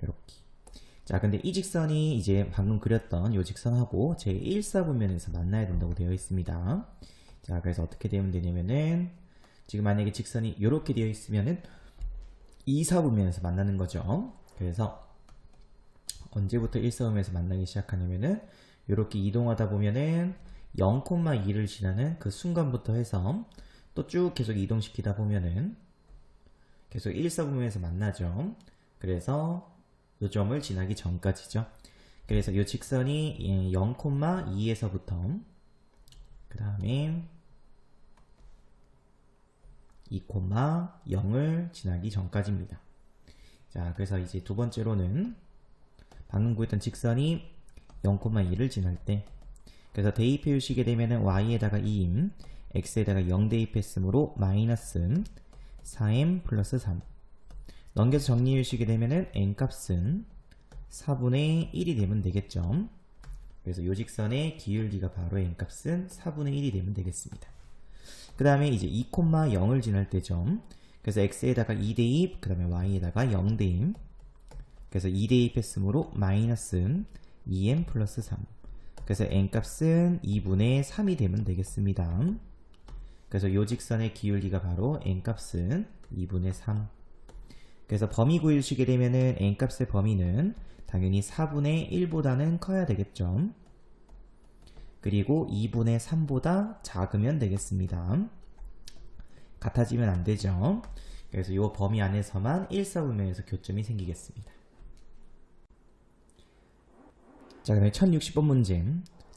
Speaker 1: 이렇게. 자, 근데 이 직선이 이제 방금 그렸던 이 직선하고 제1사분면에서 만나야 된다고 되어 있습니다. 자, 그래서 어떻게 되면 되냐면은 지금 만약에 직선이 이렇게 되어 있으면은 2사분면에서 만나는 거죠. 그래서 언제부터 1사분면에서 만나기 시작하냐면은 이렇게 이동하다 보면은 0,2를 지나는 그 순간부터 해서 또 쭉 계속 이동시키다 보면은 계속 1사분면에서 만나죠. 그래서 이 점을 지나기 전까지죠. 그래서 이 직선이 0,2에서부터 그 다음에 2,0을 지나기 전까지입니다. 자, 그래서 이제 두 번째로는 방금 구했던 직선이 0,2를 지날 때, 그래서 대입해 주시게 되면은 y에다가 2임, x에다가 0 대입했으므로 마이너스 4m 플러스 3. 넘겨서 정리해 주시게 되면은 n값은 4분의 1이 되면 되겠죠. 그래서 이 직선의 기울기가 바로 n값은 4분의 1이 되면 되겠습니다. 그 다음에 이제 2,0을 지날 때죠. 그래서 x에다가 2 대입, 그 다음에 y에다가 0 대입. 그래서 2 대입했으므로 마이너스 2m 플러스 3. 그래서 n값은 2분의 3이 되면 되겠습니다. 그래서 이 직선의 기울기가 바로 n값은 2분의 3. 그래서 범위 구해주시게 되면은 n값의 범위는 당연히 4분의 1보다는 커야 되겠죠. 그리고 2분의 3보다 작으면 되겠습니다. 같아지면 안 되죠. 그래서 이 범위 안에서만 1사분면에서 교점이 생기겠습니다. 자, 그다음에 1060번 문제.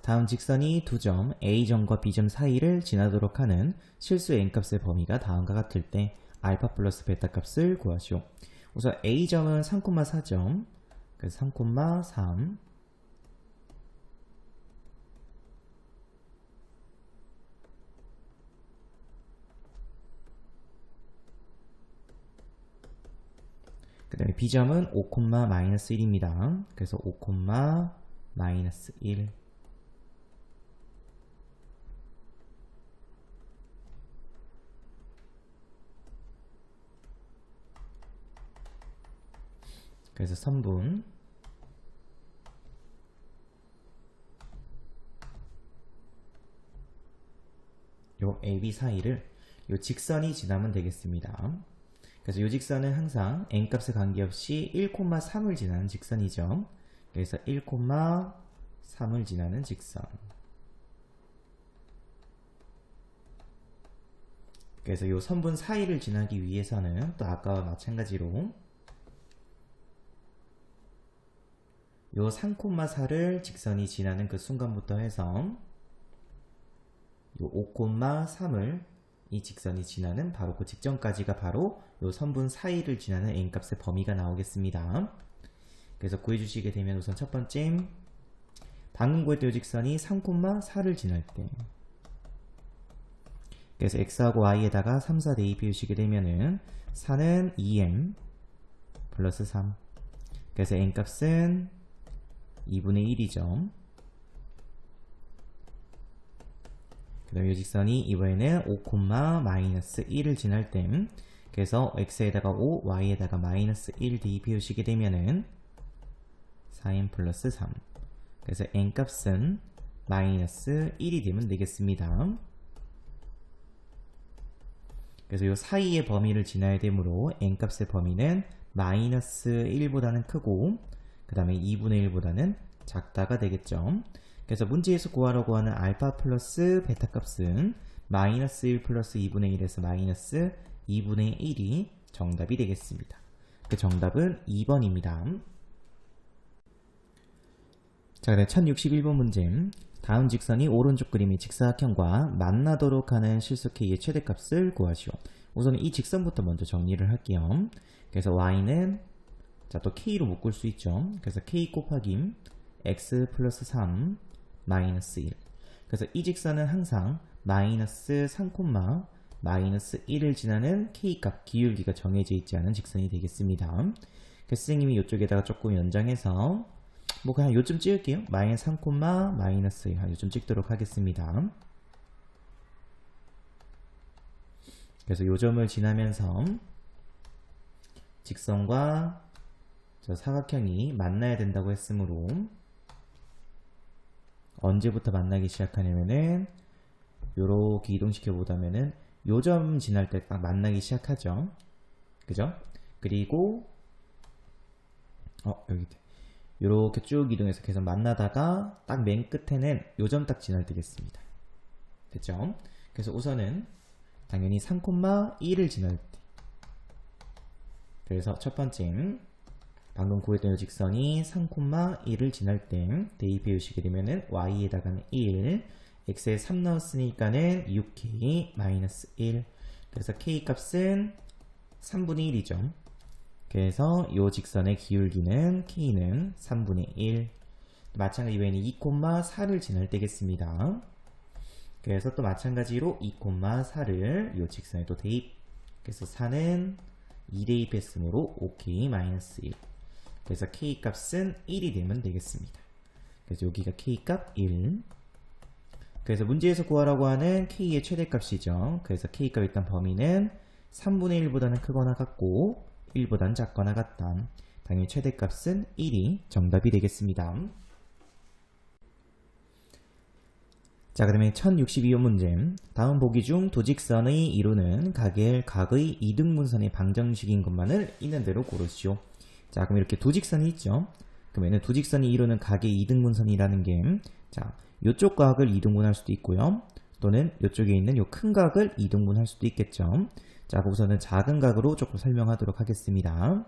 Speaker 1: 다음 직선이 두 점 A점과 B점 사이를 지나도록 하는 실수 n값의 범위가 다음과 같을 때 알파 플러스 베타 값을 구하시오. 우선 A점은 3,4점, 그래서 3,3, 그 다음에 B점은 5,-1입니다. 그래서 5,-1. 그래서 선분 요 AB 사이를 요 직선이 지나면 되겠습니다. 그래서 요 직선은 항상 n값에 관계없이 1,3을 지나는 직선이죠. 그래서 1,3을 지나는 직선. 그래서 요 선분 사이를 지나기 위해서는 또 아까와 마찬가지로 요 3,4를 직선이 지나는 그 순간부터 해서 요 5,3을 이 직선이 지나는 바로 그 직전까지가 바로 요 선분 사이를 지나는 n값의 범위가 나오겠습니다. 그래서 구해주시게 되면 우선 첫 번째 방금 구했던 요 직선이 3,4를 지날 때, 그래서 x하고 y에다가 3, 4 대입해주시게 되면은 4는 2m 플러스 3. 그래서 n 값은 2분의 1이죠. 그 다음에 이 직선이 이번에는 5, 마이너스 1을 지날 때, 그래서 x에다가 5, y에다가 마이너스 1 대입해 주시게 되면은 4n 플러스 3. 그래서 n 값은 마이너스 1이 되면 되겠습니다. 그래서 이 사이의 범위를 지나야 되므로 n 값의 범위는 마이너스 1보다는 크고 그 다음에 2분의 1보다는 작다가 되겠죠. 그래서 문제에서 구하라고 하는 알파 플러스 베타 값은 마이너스 1 플러스 2분의 1에서 마이너스 2분의 1이 정답이 되겠습니다. 그 정답은 2번입니다. 자, 그다음 1061번 문제. 다음 직선이 오른쪽 그림의 직사각형과 만나도록 하는 실수 K의 최대값을 구하시오. 우선 이 직선부터 먼저 정리를 할게요. 그래서 Y는 자, 또 K로 묶을 수 있죠. 그래서 K 곱하기 X 플러스 3 마이너스 1. 그래서 이 직선은 항상 마이너스 3, 마이너스 1을 지나는 K값 기울기가 정해져 있지 않은 직선이 되겠습니다. 그래서 선생님이 이쪽에다가 조금 연장해서 뭐 그냥 요쯤 찍을게요. 마이너스 3, 마이너스 1 요쯤 찍도록 하겠습니다. 그래서 요 점을 지나면서 직선과 저 사각형이 만나야 된다고 했으므로 언제부터 만나기 시작하냐면은 요렇게 이동시켜 보자면은 요 점 지날 때 딱 만나기 시작하죠. 그죠? 그리고 여기 요렇게 쭉 이동해서 계속 만나다가 딱 맨 끝에는 요 점 딱 지날 때겠습니다. 됐죠? 그래서 우선은 당연히 3, 1을 지날 때, 그래서 첫 번째 방금 구했던 요 직선이 3, 1을 지날 때 대입해 주시게 되면은 y에다가는 1, x에 3 넣었으니까는 6k 마이너스 1. 그래서 k 값은 3분의 1이죠. 그래서 요 직선의 기울기는 k는 3분의 1. 마찬가지 이번에는 2, 4를 지날 때겠습니다. 그래서 또 마찬가지로 2, 4를 요 직선에 또 대입. 그래서 4는 2 대입했으므로 5k 마이너스 1. 그래서 k 값은 1이 되면 되겠습니다. 그래서 여기가 k 값 1. 그래서 문제에서 구하라고 하는 k의 최대값이죠. 그래서 k 값 일단 범위는 3분의 1보다는 크거나 같고 1보다는 작거나 같다. 당연히 최대값은 1이 정답이 되겠습니다. 자, 그 다음에 1062호 문제. 다음 보기 중 두 직선의 이루는 각의 이등분선의 방정식인 것만을 있는 대로 고르시오. 자, 그럼 이렇게 두 직선이 있죠. 그러면 두 직선이 이루는 각의 이등분선이라는 게, 자, 요쪽 각을 이등분할 수도 있고요. 또는 요쪽에 있는 요 큰 각을 이등분할 수도 있겠죠. 자, 우선은 작은 각으로 조금 설명하도록 하겠습니다.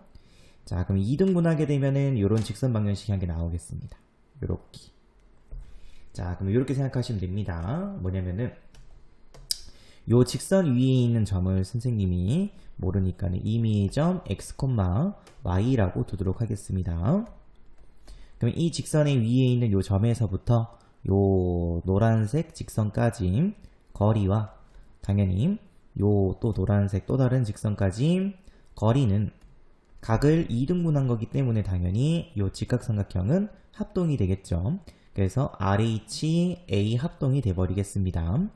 Speaker 1: 자, 그럼 이등분하게 되면은 요런 직선 방정식이 한 개 나오겠습니다. 요렇게. 자, 그럼 요렇게 생각하시면 됩니다. 뭐냐면은 요 직선 위에 있는 점을 선생님이 모르니까는 임의의 점 x, y라고 두도록 하겠습니다. 그럼 이 직선의 위에 있는 요 점에서부터 요 노란색 직선까지 거리와 당연히 요 또 노란색 또 다른 직선까지 거리는 각을 이등분한 거기 때문에 당연히 요 직각삼각형은 합동이 되겠죠. 그래서 RHA 합동이 돼버리겠습니다.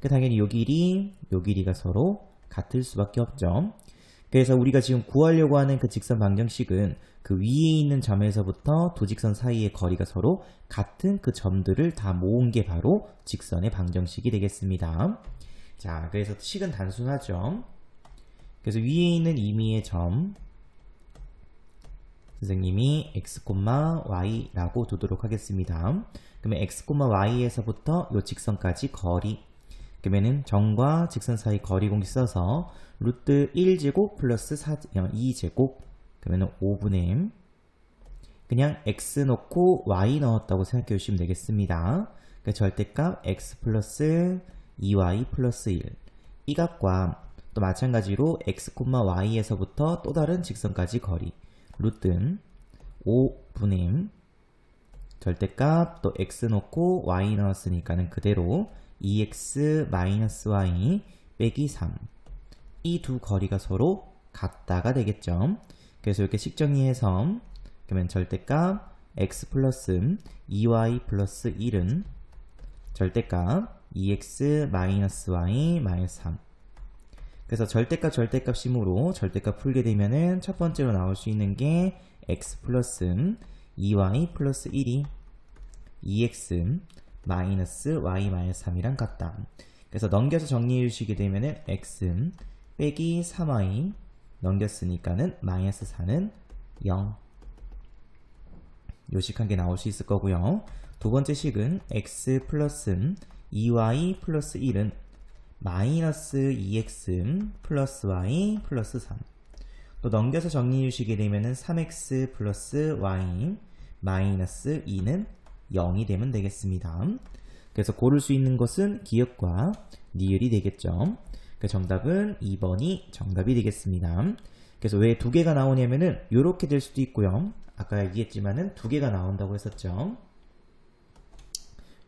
Speaker 1: 당연히 요 길이가 서로 같을 수밖에 없죠. 그래서 우리가 지금 구하려고 하는 그 직선 방정식은 그 위에 있는 점에서부터 두 직선 사이의 거리가 서로 같은 그 점들을 다 모은 게 바로 직선의 방정식이 되겠습니다. 자, 그래서 식은 단순하죠. 그래서 위에 있는 임의의 점 선생님이 x, y라고 두도록 하겠습니다. 그러면 x, y에서부터 요 직선까지 거리. 그러면은 점과 직선 사이 거리 공식 써서 루트 1제곱 플러스 2제곱 그러면은 5분의 m. 그냥 x 넣고 y 넣었다고 생각해 주시면 되겠습니다. 그러니까 절대값 x 플러스 2y 플러스 1. 이 값과 또 마찬가지로 x, y에서부터 또 다른 직선까지 거리. 루트 5분의 m 절대값 또 x 넣고 y 넣었으니까는 그대로 2x-y 빼기 3. 이 두 거리가 서로 같다가 되겠죠. 그래서 이렇게 식정리해서 그러면 절대값 x 플러스 2y 플러스 1은 절대값 2x 마이너스 y 마이너스 3. 그래서 절대값이므로 절대값 풀게 되면은 첫 번째로 나올 수 있는 게 x 플러스 2y 플러스 1이 2x 마이너스 y 마이너스 3이랑 같다. 그래서 넘겨서 정리해 주시게 되면은 x 빼기 3y 넘겼으니까는 마이너스 4는 0. 요식한 게 나올 수 있을 거고요. 두 번째 식은 x 플러스 2y 플러스 1은 마이너스 2x 플러스 y 플러스 3. 또 넘겨서 정리해 주시게 되면은 3x 플러스 y 마이너스 2는 0이 되면 되겠습니다. 그래서 고를 수 있는 것은 기역과 니을이 되겠죠. 그 정답은 2번이 정답이 되겠습니다. 그래서 왜 두 개가 나오냐면은 이렇게 될 수도 있고요. 아까 얘기했지만은 두 개가 나온다고 했었죠.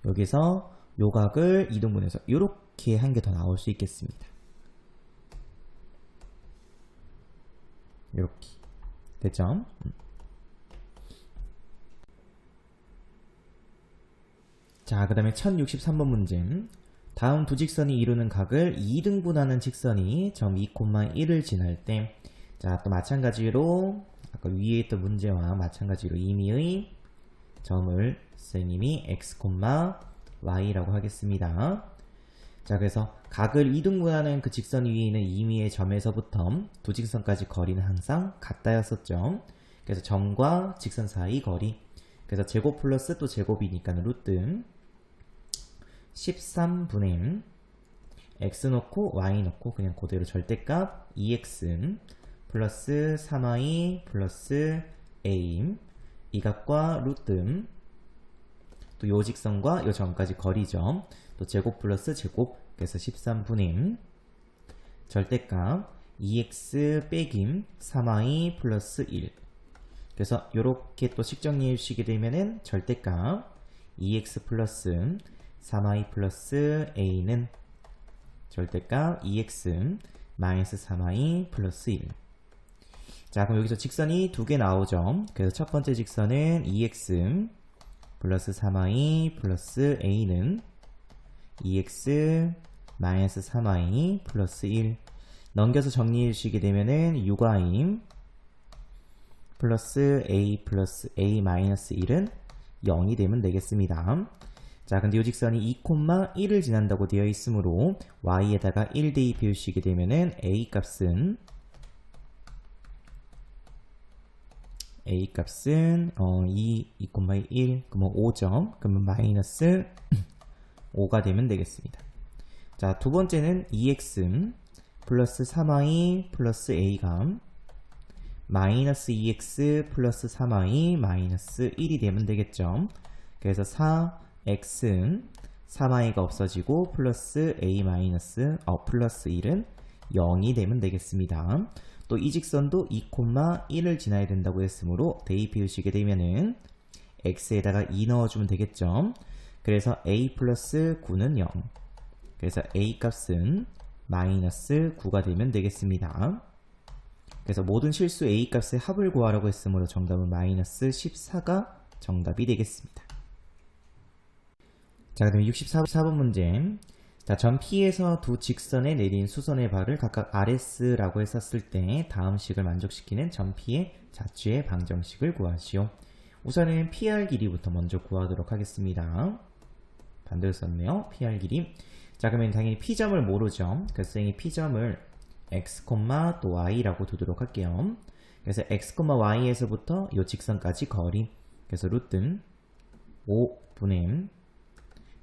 Speaker 1: 여기서 요각을 이등분해서 이렇게 한 개 더 나올 수 있겠습니다. 이렇게 됐죠? 자, 그 다음에 1063번 문제. 다음 두 직선이 이루는 각을 2등분하는 직선이 점 2,1을 지날 때, 자, 또 마찬가지로 아까 위에 있던 문제와 마찬가지로 임의의 점을 선생님이 x, y라고 하겠습니다. 자, 그래서 각을 2등분하는 그 직선 위에 있는 임의의 점에서부터 두 직선까지 거리는 항상 같다였었죠. 그래서 점과 직선 사이 거리. 그래서 제곱 플러스 또 제곱이니까 루트 13분의 x 넣고 y 넣고 그냥 그대로 절대값 2x 플러스 3y 플러스 a 이 값과 루트 또 요 직선과 요 점까지 거리죠. 또 제곱 플러스 제곱 그래서 13분의 절대값 2x 빼기 3y 플러스 1. 그래서 요렇게 또 식정리해 주시게 되면은 절대값 2x 플러스 3y 플러스 a는 절대값 2x 마이너스 3y 플러스 1. 자, 그럼 여기서 직선이 두 개 나오죠. 그래서 첫 번째 직선은 2x 플러스 3y 플러스 a는 2x 마이너스 3y 플러스 1. 넘겨서 정리해 주시게 되면은 6y 플러스 a 마이너스 1은 0이 되면 되겠습니다. 자, 근데 이 직선이 2,1을 지난다고 되어 있으므로 y에다가 1 대입해 주시게 되면은 a 값은 2,1 그러면 5점 그러면 마이너스 5가 되면 되겠습니다. 자, 두 번째는 2x 플러스 3y 플러스 a가 마이너스 2x 플러스 3y 마이너스 1이 되면 되겠죠. 그래서 4x는 3y가 없어지고 플러스 a 마이너스 플러스 1은 0이 되면 되겠습니다. 또 이 직선도 2,1을 지나야 된다고 했으므로 대입해 주시게 되면은 x에다가 2 넣어주면 되겠죠. 그래서 a 플러스 9는 0. 그래서 a 값은 마이너스 9가 되면 되겠습니다. 그래서 모든 실수 a 값의 합을 구하라고 했으므로 정답은 마이너스 14가 정답이 되겠습니다. 자, 그다음에 64번 문제. 자, 점 P에서 두 직선에 내린 수선의 발을 각각 RS라고 했었을 때 다음 식을 만족시키는 점 P의 자취의 방정식을 구하시오. 우선은 PR 길이부터 먼저 구하도록 하겠습니다. 반대로 썼네요. PR 길이. 자, 그러면 당연히 P점을 모르죠. 그래서 이 P점을 x, 또 y라고 두도록 할게요. 그래서 x, y에서부터 이 직선까지 거리. 그래서 루트 5분의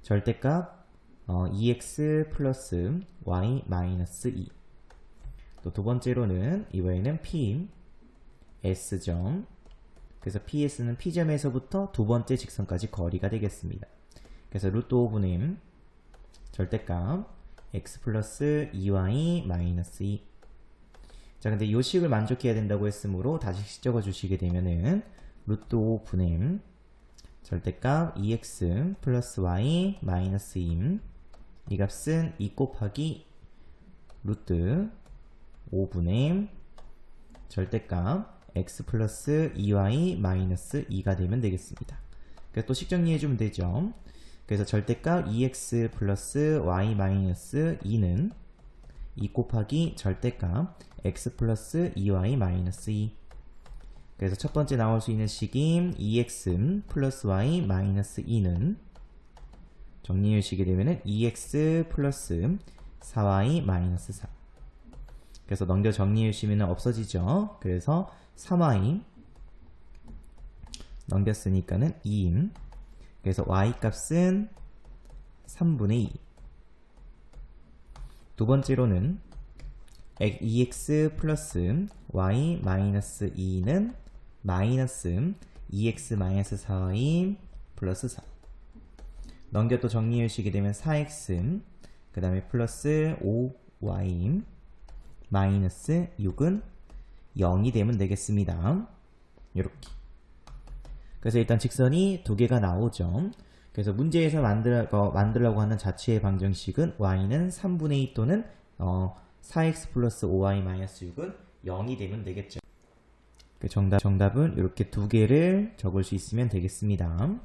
Speaker 1: 절대값 2x 플러스 y 마이너스 2. 또 두 번째로는 이번에는 p s점. 그래서 ps는 p점에서부터 두 번째 직선까지 거리가 되겠습니다. 그래서 루트 5분의 절대값 x 플러스 2y 마이너스 2. 자, 근데 이 식을 만족해야 된다고 했으므로 다시 적어 주시게 되면은 루트 5분의 절대값 2x 플러스 y 마이너스 2. 이 값은 2 곱하기 루트 5분의 절대값 x 플러스 2y 마이너스 2가 되면 되겠습니다. 그래서 또 식정리해주면 되죠. 그래서 절대값 2x 플러스 y 마이너스 2는 2 곱하기 절대값 x 플러스 2y 마이너스 2. 그래서 첫 번째 나올 수 있는 식인 2x 플러스 y 마이너스 2는 정리해주시게 되면은 2x 플러스 4y 마이너스 4. 그래서 넘겨 정리해주시면 없어지죠. 그래서 3y 넘겼으니까는 2임. 그래서 y 값은 3분의 2. 두 번째로는 2x 플러스 y 마이너스 2는 마이너스 2x 마이너스 4y 플러스 4. 넘겨 또 정리해 주시게 되면 4x 그 다음에 플러스 5y 마이너스 6은 0이 되면 되겠습니다. 이렇게. 그래서 일단 직선이 두 개가 나오죠. 그래서 문제에서 만들려고 하는 자체의 방정식은 y는 3분의 2 또는 4x 플러스 5y 마이너스 6은 0이 되면 되겠죠. 정답은 이렇게 두 개를 적을 수 있으면 되겠습니다.